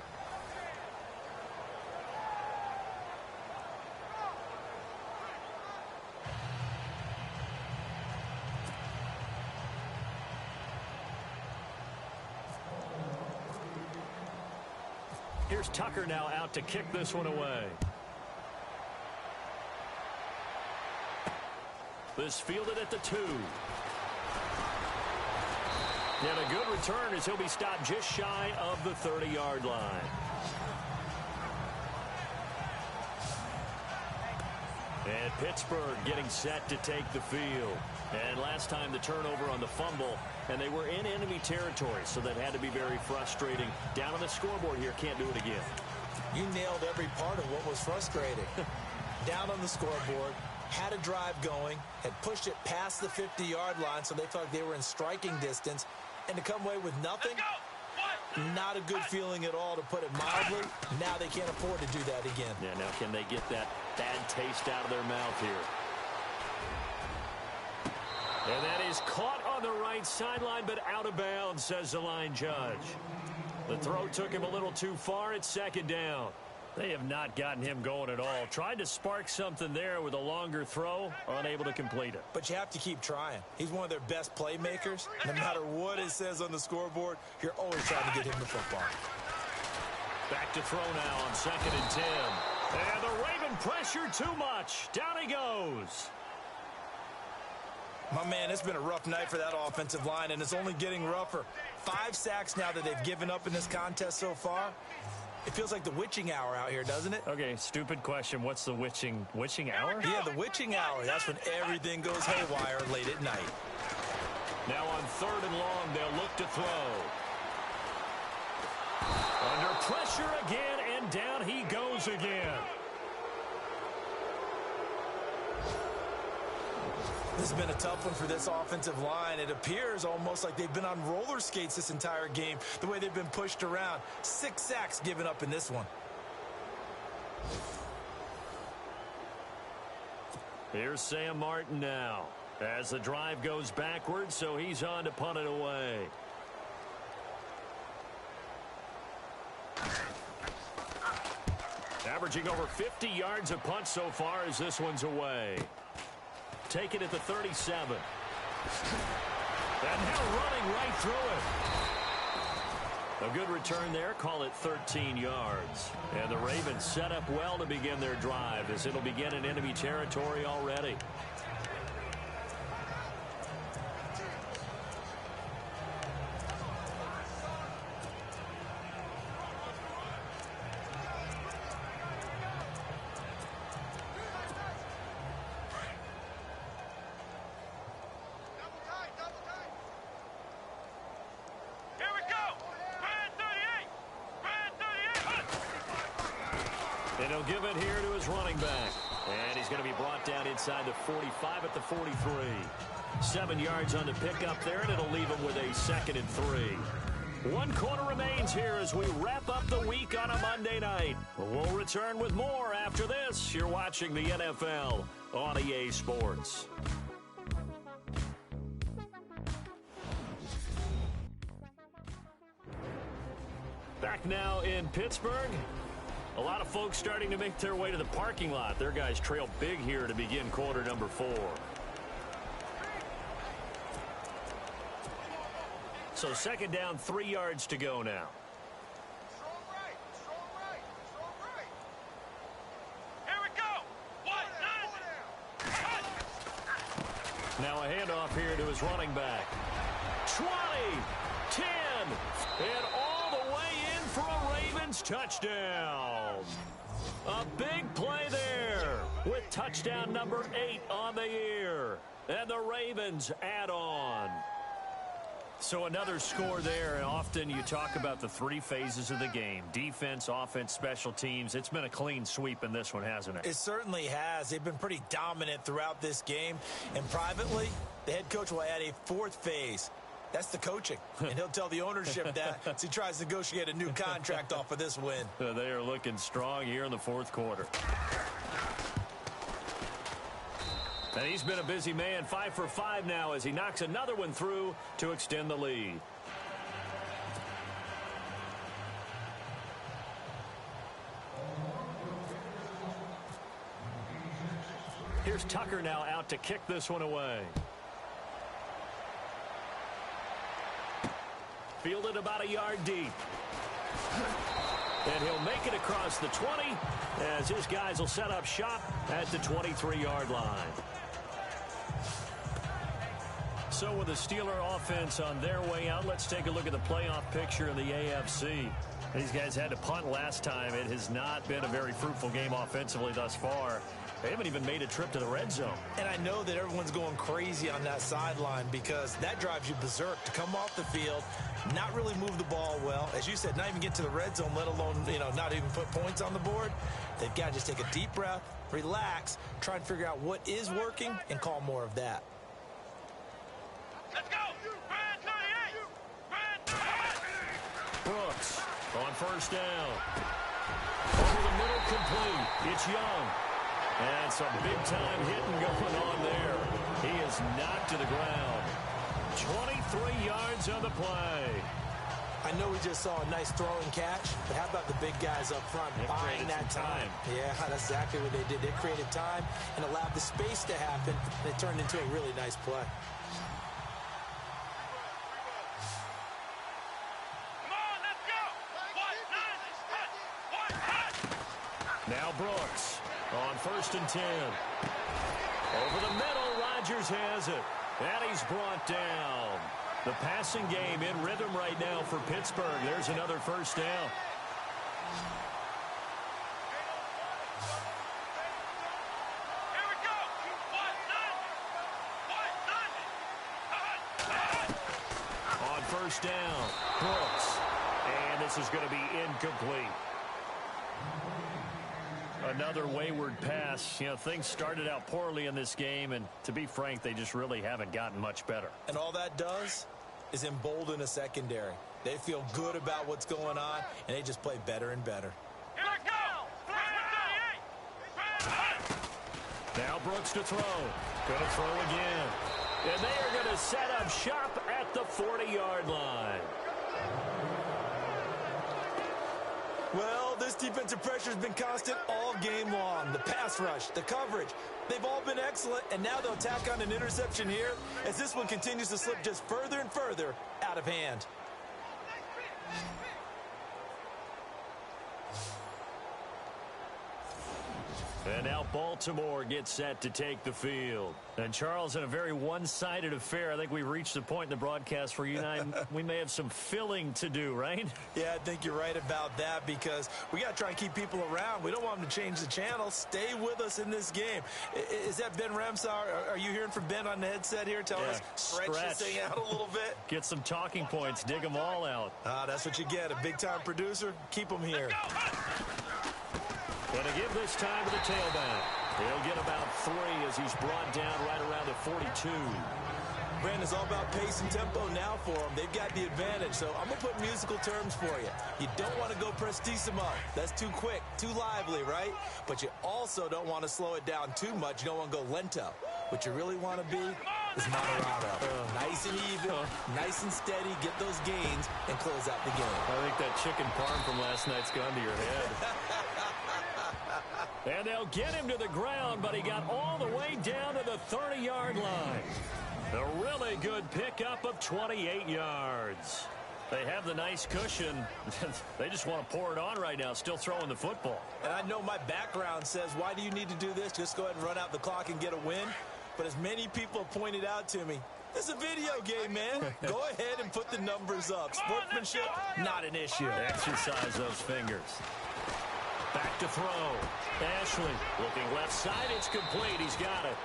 Here's Tucker now out to kick this one away. This fielded at the 2. And a good return as he'll be stopped just shy of the 30-yard line. And Pittsburgh getting set to take the field. And last time the turnover on the fumble, and they were in enemy territory, so that had to be very frustrating. Down on the scoreboard here, can't do it again. You nailed every part of what was frustrating. Down on the scoreboard, had a drive going, had pushed it past the 50-yard line, so they thought they were in striking distance. And to come away with nothing, not a good feeling at all, to put it mildly. Now they can't afford to do that again. Yeah, now can they get that bad taste out of their mouth here? And that is caught on the right sideline, but out of bounds, says the line judge. The throw took him a little too far. It's second down. They have not gotten him going at all. Tried to spark something there with a longer throw, unable to complete it. But you have to keep trying. He's one of their best playmakers. No matter what it says on the scoreboard, you're always trying to get him the football. Back to throw now on 2nd and 10. And the Raven pressure too much. Down he goes. My man, it's been a rough night for that offensive line, and it's only getting rougher. 5 sacks now that they've given up in this contest so far. It feels like the witching hour out here, doesn't it? Okay, stupid question. What's the witching hour? Yeah, the witching hour. That's when everything goes haywire late at night. Now on 3rd and long, they'll look to throw. Under pressure again, and down he goes again. This has been a tough one for this offensive line. It appears almost like they've been on roller skates this entire game, the way they've been pushed around. 6 sacks given up in this one. Here's Sam Martin now as the drive goes backwards, so he's on to punt it away. Averaging over 50 yards a punt so far as this one's away. Take it at the 37. And now running right through it. A good return there. Call it 13 yards. And the Ravens set up well to begin their drive as it'll begin in enemy territory already. And he'll give it here to his running back. And he's going to be brought down inside the 45 at the 43. 7 yards on the pickup there, and it'll leave him with a 2nd and 3. 1 quarter remains here as we wrap up the week on a Monday night. We'll return with more after this. You're watching the NFL on EA Sports. Back now in Pittsburgh. A lot of folks starting to make their way to the parking lot. Their guys trail big here to begin quarter number 4. So 2nd down, 3 yards to go now. Here we go. 1, 9. Now a handoff here to his running back. 20, 10, and all the way in for a Ravens touchdown. A big play there with touchdown number 8 on the year. And the Ravens add on. So another score there, and often you talk about the 3 phases of the game. Defense, offense, special teams. It's been a clean sweep in this one, hasn't it? It certainly has. They've been pretty dominant throughout this game. And privately, the head coach will add a 4th phase. That's the coaching. And he'll tell the ownership that as he tries to negotiate a new contract off of this win. They are looking strong here in the 4th quarter. And he's been a busy man, 5 for 5 now as he knocks another one through to extend the lead. Here's Tucker now out to kick this one away. Fielded about a yard deep. And he'll make it across the 20 as his guys will set up shop at the 23-yard line. So with the Steeler offense on their way out, let's take a look at the playoff picture in the AFC. These guys had to punt last time. It has not been a very fruitful game offensively thus far. They haven't even made a trip to the red zone. And I know that everyone's going crazy on that sideline because that drives you berserk to come off the field, not really move the ball well. As you said, not even get to the red zone, let alone, not even put points on the board. They've got to just take a deep breath, relax, try and figure out what is working and call more of that. Let's go. Brand 38. Brand 38. Brooks on 1st down. Over the middle, complete. It's Young. And some big-time hitting going on there. He is knocked to the ground. 23 yards on the play. I know we just saw a nice throwing catch, but how about the big guys up front buying that time? Yeah, that's exactly what they did. They created time and allowed the space to happen, and it turned into a really nice play. Now Brooks on 1st and 10. Over the middle, Rodgers has it. And he's brought down. The passing game in rhythm right now for Pittsburgh. There's another first down. Here we go. On 1st down, Brooks. And this is going to be incomplete. Another wayward pass. You know, things started out poorly in this game, and to be frank, they just really haven't gotten much better. And all that does is embolden a secondary. They feel good about what's going on, and they just play better and better. Here we go. Now Brooks to throw. Going to throw again. And they are going to set up shop at the 40-yard line. Well, this defensive pressure has been constant all game long. The pass rush, the coverage, they've all been excellent, and now they'll tack on an interception here as this one continues to slip just further and further out of hand. And now Baltimore gets set to take the field. And Charles, in a very one-sided affair, I think we've reached the point in the broadcast where you and I, we may have some filling to do, right? Yeah, I think you're right about that because we got to try and keep people around. We don't want them to change the channel. Stay with us in this game. Is that Ben Ramsar? Are you hearing from Ben on the headset here telling us stretch this thing out a little bit? Get some talking points. Dig them all out. That's what you get. A big-time producer. Keep them here. Going to give this time to the tailback. He'll get about 3 as he's brought down right around the 42. Brandon, it's all about pace and tempo now for them. They've got the advantage, so I'm going to put musical terms for you. You don't want to go prestissimo. That's too quick, too lively, right? But you also don't want to slow it down too much. You don't want to go lento. What you really want to be is moderado. Nice and even, nice and steady, get those gains, and close out the game. I think that chicken parm from last night's gone to your head. And they'll get him to the ground, but he got all the way down to the 30-yard line. A really good pickup of 28 yards. They have the nice cushion. They just want to pour it on right now, still throwing the football. And I know my background says, why do you need to do this? Just go ahead and run out the clock and get a win. But as many people have pointed out to me, it's a video game, man. Go ahead and put the numbers up. Sportsmanship, not an issue. Exercise those fingers. Back to throw. Ashley looking left side. It's complete. He's got it.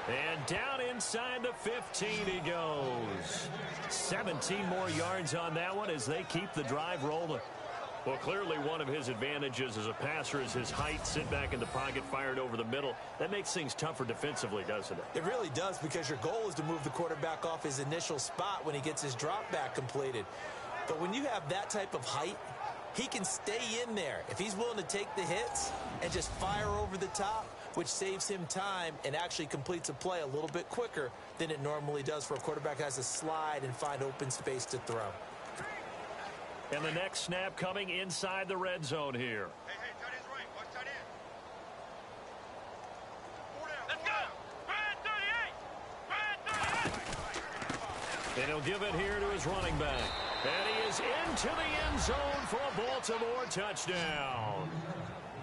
And down inside the 15 he goes. 17 more yards on that one as they keep the drive rolling. Well, clearly one of his advantages as a passer is his height. Sit back in the pocket, fired over the middle. That makes things tougher defensively, doesn't it? It really does, because your goal is to move the quarterback off his initial spot when he gets his drop back completed. But when you have that type of height, he can stay in there if he's willing to take the hits and just fire over the top, which saves him time and actually completes a play a little bit quicker than it normally does for a quarterback that has to slide and find open space to throw. And the next snap coming inside the red zone here. Hey, tight end's right. Watch tight end. 4 down. Let's go. Brad 38. And he'll give it here to his running back. And he is into the end zone for a Baltimore touchdown.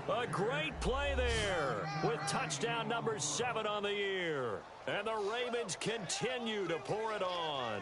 A great play there with touchdown number 7 on the year. And the Ravens continue to pour it on.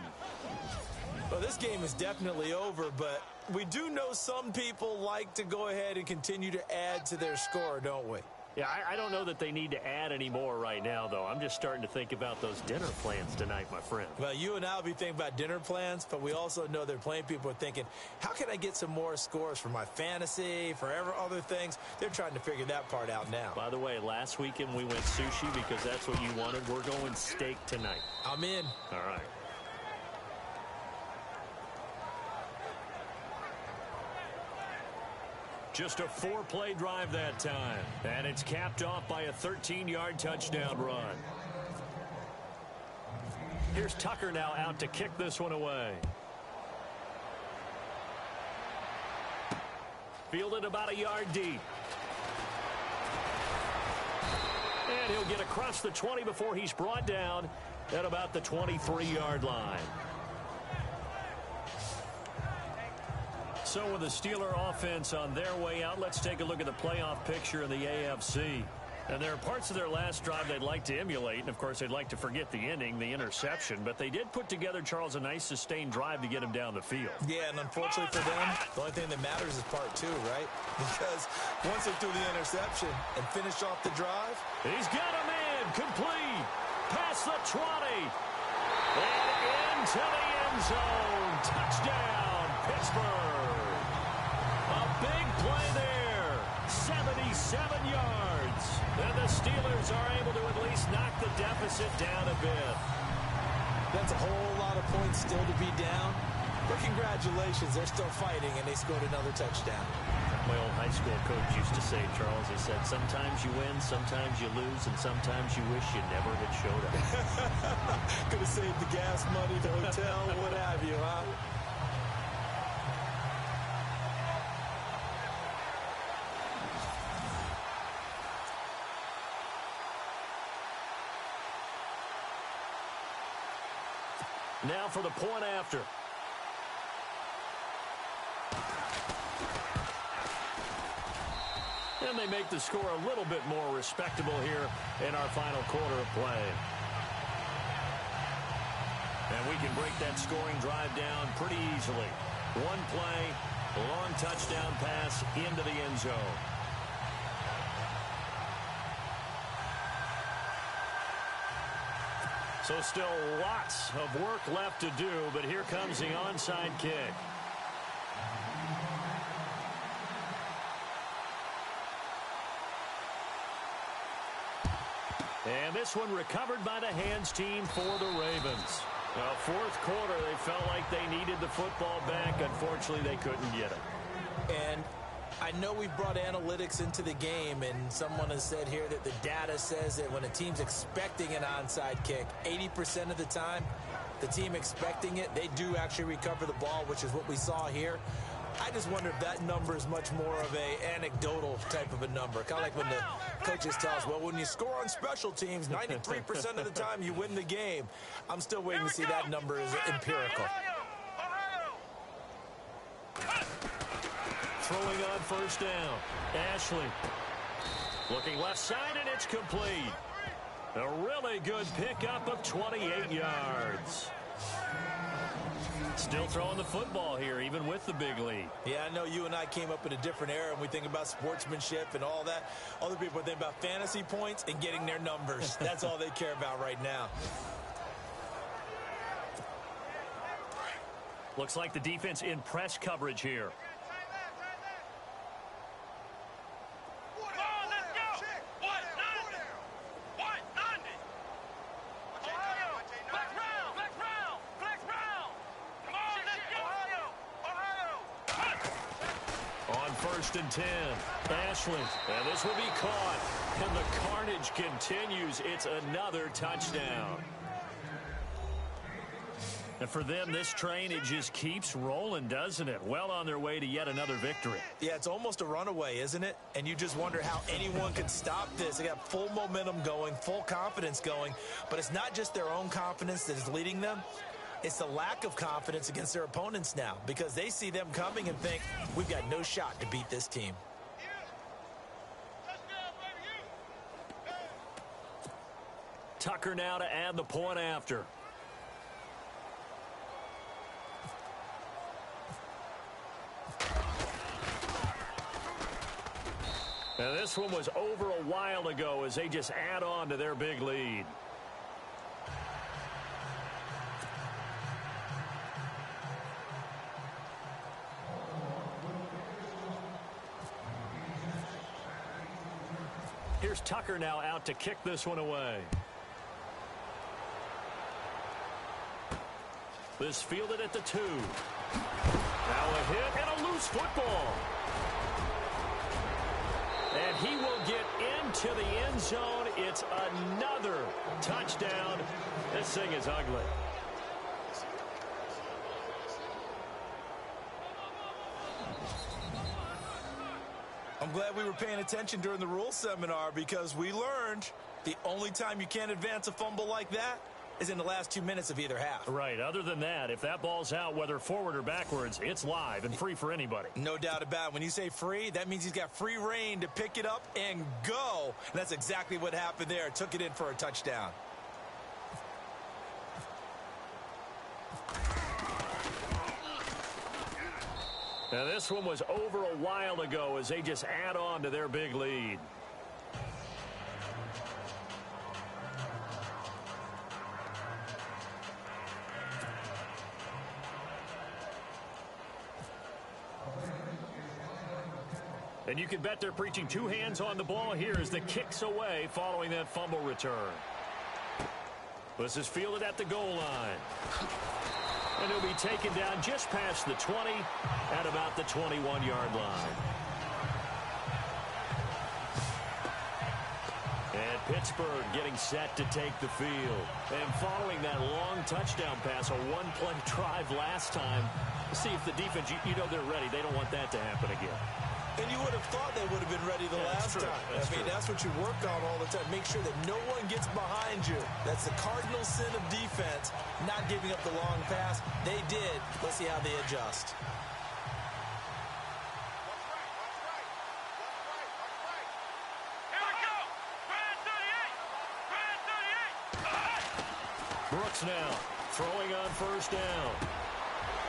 Well, this game is definitely over, but we do know some people like to go ahead and continue to add to their score, don't we? Yeah, I don't know that they need to add any more right now, though. I'm just starting to think about those dinner plans tonight, my friend. Well, you and I will be thinking about dinner plans, but we also know they're playing people are thinking, how can I get some more scores for my fantasy, for other things? They're trying to figure that part out now. By the way, last weekend we went sushi because that's what you wanted. We're going steak tonight. I'm in. All right. Just a 4-play drive that time. And it's capped off by a 13-yard touchdown run. Here's Tucker now out to kick this one away. Fielded about a yard deep. And he'll get across the 20 before he's brought down at about the 23-yard line. So with the Steeler offense on their way out, let's take a look at the playoff picture in the AFC. And there are parts of their last drive they'd like to emulate, and of course they'd like to forget the ending, the interception, but they did put together, Charles, a nice sustained drive to get him down the field. Yeah, and unfortunately for them, the only thing that matters is part 2, right? Because once they threw the interception and finished off the drive, he's got a man complete past the 20 and into the end zone. Touchdown, Pittsburgh. A big play there, 77 yards. And the Steelers are able to at least knock the deficit down a bit. That's a whole lot of points still to be down. But congratulations, they're still fighting, and they scored another touchdown. My old high school coach used to say, Charles, he said, sometimes you win, sometimes you lose, and sometimes you wish you never had showed up. Could have saved the gas money, the hotel, what have you, huh? Now for the point after. And they make the score a little bit more respectable here in our final quarter of play. And we can break that scoring drive down pretty easily. One play, long touchdown pass into the end zone. So still lots of work left to do, but here comes the onside kick. And this one recovered by the hands team for the Ravens. Now, fourth quarter, they felt like they needed the football back. Unfortunately, they couldn't get it. And I know we brought analytics into the game, and someone has said here that the data says that when a team's expecting an onside kick, 80% of the time, the team expecting it, they do actually recover the ball, which is what we saw here. I just wonder if that number is much more of a anecdotal type of a number. Kind of like when the coaches tell us, well, when you score on special teams, 93% of the time you win the game. I'm still waiting to see that number is empirical. Throwing on first down. Ashley. Looking left side, and it's complete. A really good pickup of 28 yards. Still throwing the football here, even with the big lead. Yeah, I know you and I came up in a different era, and we think about sportsmanship and all that. Other people think about fantasy points and getting their numbers. That's all they care about right now. Looks like the defense in press coverage here. First and 10. Ashley. And this will be caught. And the carnage continues. It's another touchdown. And for them, this train, it just keeps rolling, doesn't it? Well on their way to yet another victory. Yeah, it's almost a runaway, isn't it? And you just wonder how anyone could stop this. They got full momentum going, full confidence going. But it's not just their own confidence that is leading them. It's the lack of confidence against their opponents now, because they see them coming and think, we've got no shot to beat this team. Tucker now to add the point after. Now this one was over a while ago as they just add on to their big lead. Here's Tucker now out to kick this one away. This fielded at the 2. Now a hit and a loose football. And he will get into the end zone. It's another touchdown. This thing is ugly. I'm glad we were paying attention during the rules seminar because we learned the only time you can't advance a fumble like that is in the last 2 minutes of either half. Right. Other than that, if that ball's out, whether forward or backwards, it's live and free for anybody. No doubt about it. When you say free, that means he's got free reign to pick it up and go. And that's exactly what happened there. Took it in for a touchdown. Now, this one was over a while ago as they just add on to their big lead. And you can bet they're preaching two hands on the ball here as the kick's away following that fumble return. This is fielded at the goal line. And he'll be taken down just past the 20 at about the 21-yard line. And Pittsburgh getting set to take the field. And following that long touchdown pass, a one-play drive last time, see if the defense, you know they're ready. They don't want that to happen again. And you would have thought they would have been ready the last time. That's what you work on all the time. Make sure that no one gets behind you. That's the cardinal sin of defense, not giving up the long pass. They did. Let's see how they adjust. Here we go. Grand 38. Brooks now throwing on first down.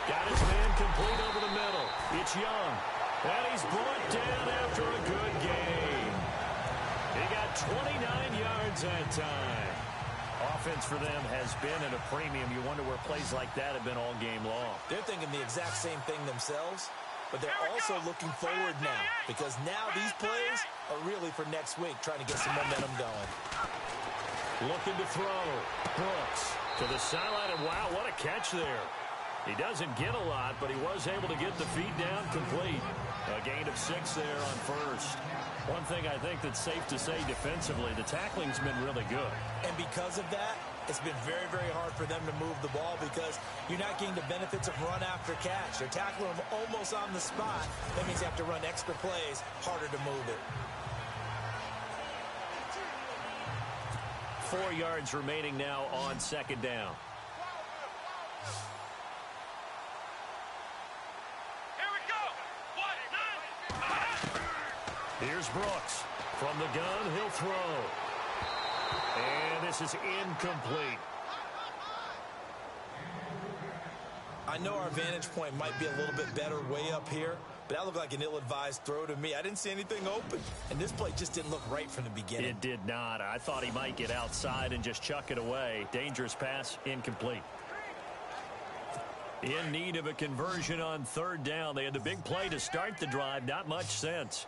Got his man complete over the middle. It's Young. And he's brought down after a good game. He got 29 yards that time. Offense for them has been at a premium. You wonder where plays like that have been all game long. They're thinking the exact same thing themselves, but they're also looking forward now because now these plays are really for next week, trying to get some momentum going. Looking to throw. Brooks to the sideline, and wow, what a catch there. He doesn't get a lot, but he was able to get the feet down complete. A gain of 6 there on first. One thing I think that's safe to say defensively, the tackling's been really good. And because of that, it's been very, very hard for them to move the ball because you're not getting the benefits of run after catch. They're tackling them almost on the spot. That means you have to run extra plays, harder to move it. 4 yards remaining now on second down. Here's Brooks. From the gun, he'll throw. And this is incomplete. I know our vantage point might be a little bit better way up here, but that looked like an ill-advised throw to me. I didn't see anything open, and this play just didn't look right from the beginning. It did not. I thought he might get outside and just chuck it away. Dangerous pass, incomplete. In need of a conversion on third down. They had the big play to start the drive. Not much sense.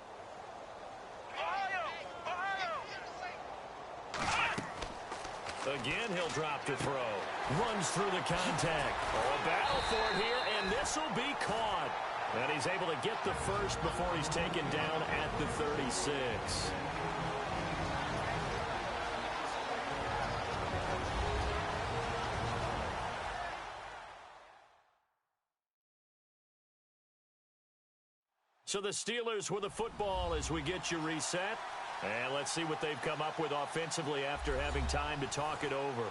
Again, he'll drop to throw. Runs through the contact. Oh, battle for it here, and this will be caught. And he's able to get the first before he's taken down at the 36. So the Steelers with the football as we get you reset. And let's see what they've come up with offensively after having time to talk it over.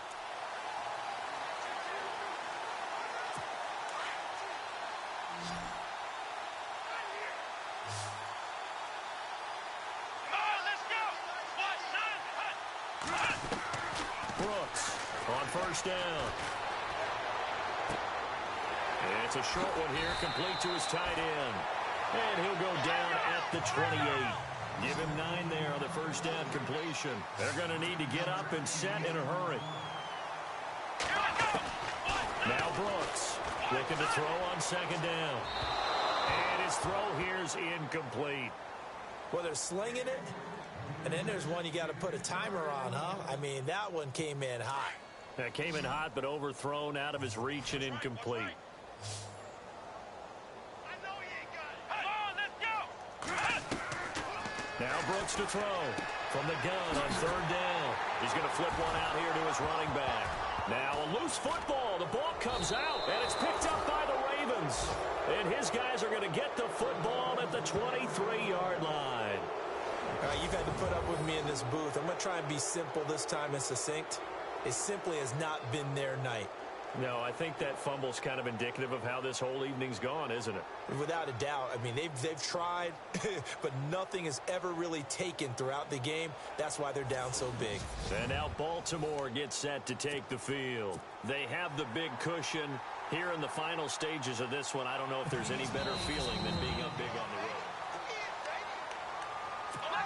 Brooks on first down. And it's a short one here, complete to his tight end. And he'll go down at the 28. Give him 9 there on the first down completion. They're going to need to get up and set in a hurry. Now Brooks looking to throw on second down. And his throw here's incomplete. Well, they're slinging it, and then there's one you got to put a timer on, huh? I mean, that one came in hot. That came in hot, but overthrown out of his reach and incomplete. Now Brooks to throw from the gun on third down. He's going to flip one out here to his running back. Now a loose football. The ball comes out, and it's picked up by the Ravens. And his guys are going to get the football at the 23-yard line. All right, you've had to put up with me in this booth. I'm going to try and be simple this time and succinct. It simply has not been their night. No, I think that fumble's kind of indicative of how this whole evening's gone, isn't it? Without a doubt. I mean, they've tried, but nothing has ever really taken throughout the game. That's why they're down so big. And now Baltimore gets set to take the field. They have the big cushion. Here in the final stages of this one, I don't know if there's any better feeling than being up big on the road.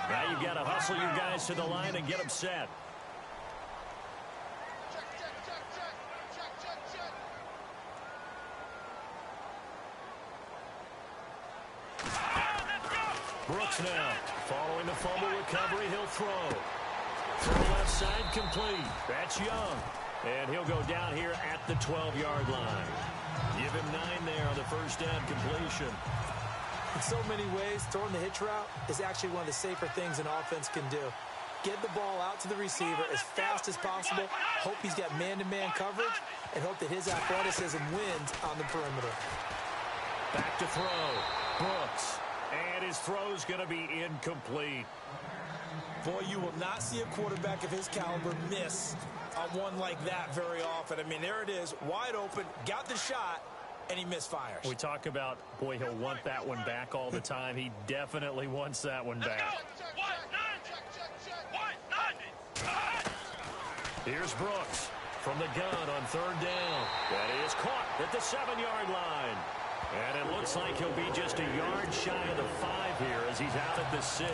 Now you've got to hustle your guys to the line and get them set. Brooks now, following the fumble recovery, he'll throw. Throw left side complete. That's Young. And he'll go down here at the 12-yard line. Give him 9 there on the first down completion. In so many ways, throwing the hitch route is actually one of the safer things an offense can do. Get the ball out to the receiver as fast as possible, hope he's got man-to-man coverage, and hope that his athleticism wins on the perimeter. Back to throw. Brooks. And his throw's going to be incomplete. Boy, you will not see a quarterback of his caliber miss on one like that very often. I mean, there it is, wide open, got the shot, and he misfires. We talk about, boy, he'll want that one back all the time. He definitely wants that one back. Here's Brooks from the gun on third down. That is caught at the 7-yard line. And it looks like he'll be just a yard shy of the 5 here as he's out at the 6.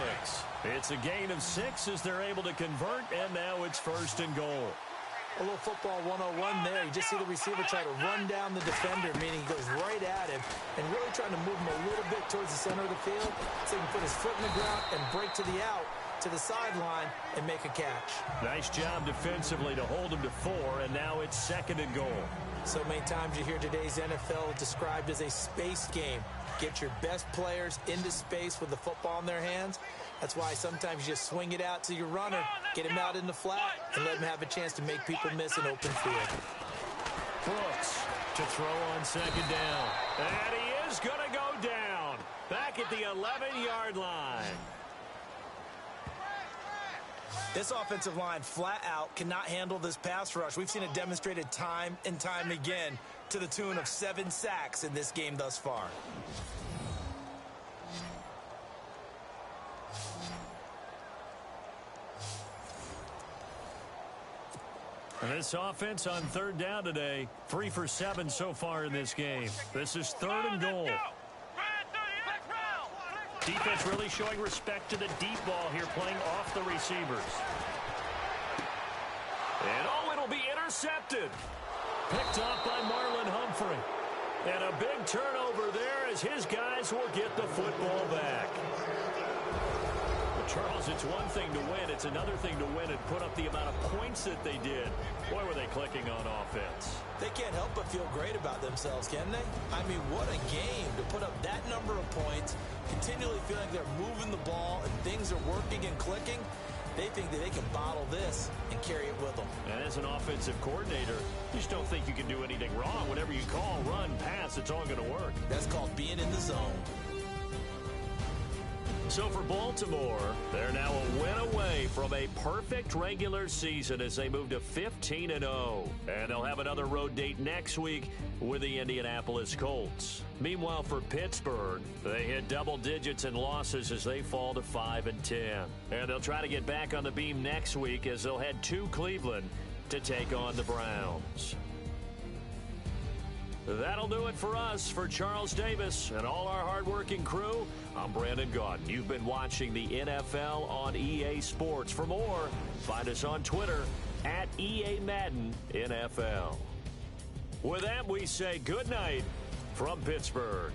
It's a gain of 6 as they're able to convert, and now it's first and goal. A little football 101 there. You just see the receiver try to run down the defender, meaning he goes right at him and really trying to move him a little bit towards the center of the field so he can put his foot in the ground and break to the out, to the sideline, and make a catch. Nice job defensively to hold him to 4, and now it's second and goal. So many times you hear today's NFL described as a space game. Get your best players into space with the football in their hands. That's why sometimes you just swing it out to your runner, get him out in the flat, and let him have a chance to make people miss an open field. Brooks to throw on second down. And he is going to go down. Back at the 11-yard line. This offensive line flat out cannot handle this pass rush. We've seen it demonstrated time and time again to the tune of 7 sacks in this game thus far. And this offense on third down today, 3 for 7 so far in this game. This is third and goal. Defense really showing respect to the deep ball here, playing off the receivers. And oh, it'll be intercepted. Picked up by Marlon Humphrey. And a big turnover there as his guys will get the football back. Well, Charles, it's one thing to win. It's another thing to win and put up the amount of points that they did. Boy, were they clicking on offense. They can't help but feel great about themselves, can they? I mean, what a game to put up that number of points, continually feeling like they're moving the ball and things are working and clicking. They think that they can bottle this and carry it with them. And as an offensive coordinator, you just don't think you can do anything wrong. Whatever you call, run, pass, it's all going to work. That's called being in the zone. So for Baltimore, they're now a win away from a perfect regular season as they move to 15-0. And they'll have another road date next week with the Indianapolis Colts. Meanwhile, for Pittsburgh, they hit double digits in losses as they fall to 5-10. And they'll try to get back on the beam next week as they'll head to Cleveland to take on the Browns. That'll do it for us. For Charles Davis and all our hardworking crew, I'm Brandon Gauden. You've been watching the NFL on EA Sports. For more, find us on Twitter at EA Madden NFL. With that, we say good night from Pittsburgh.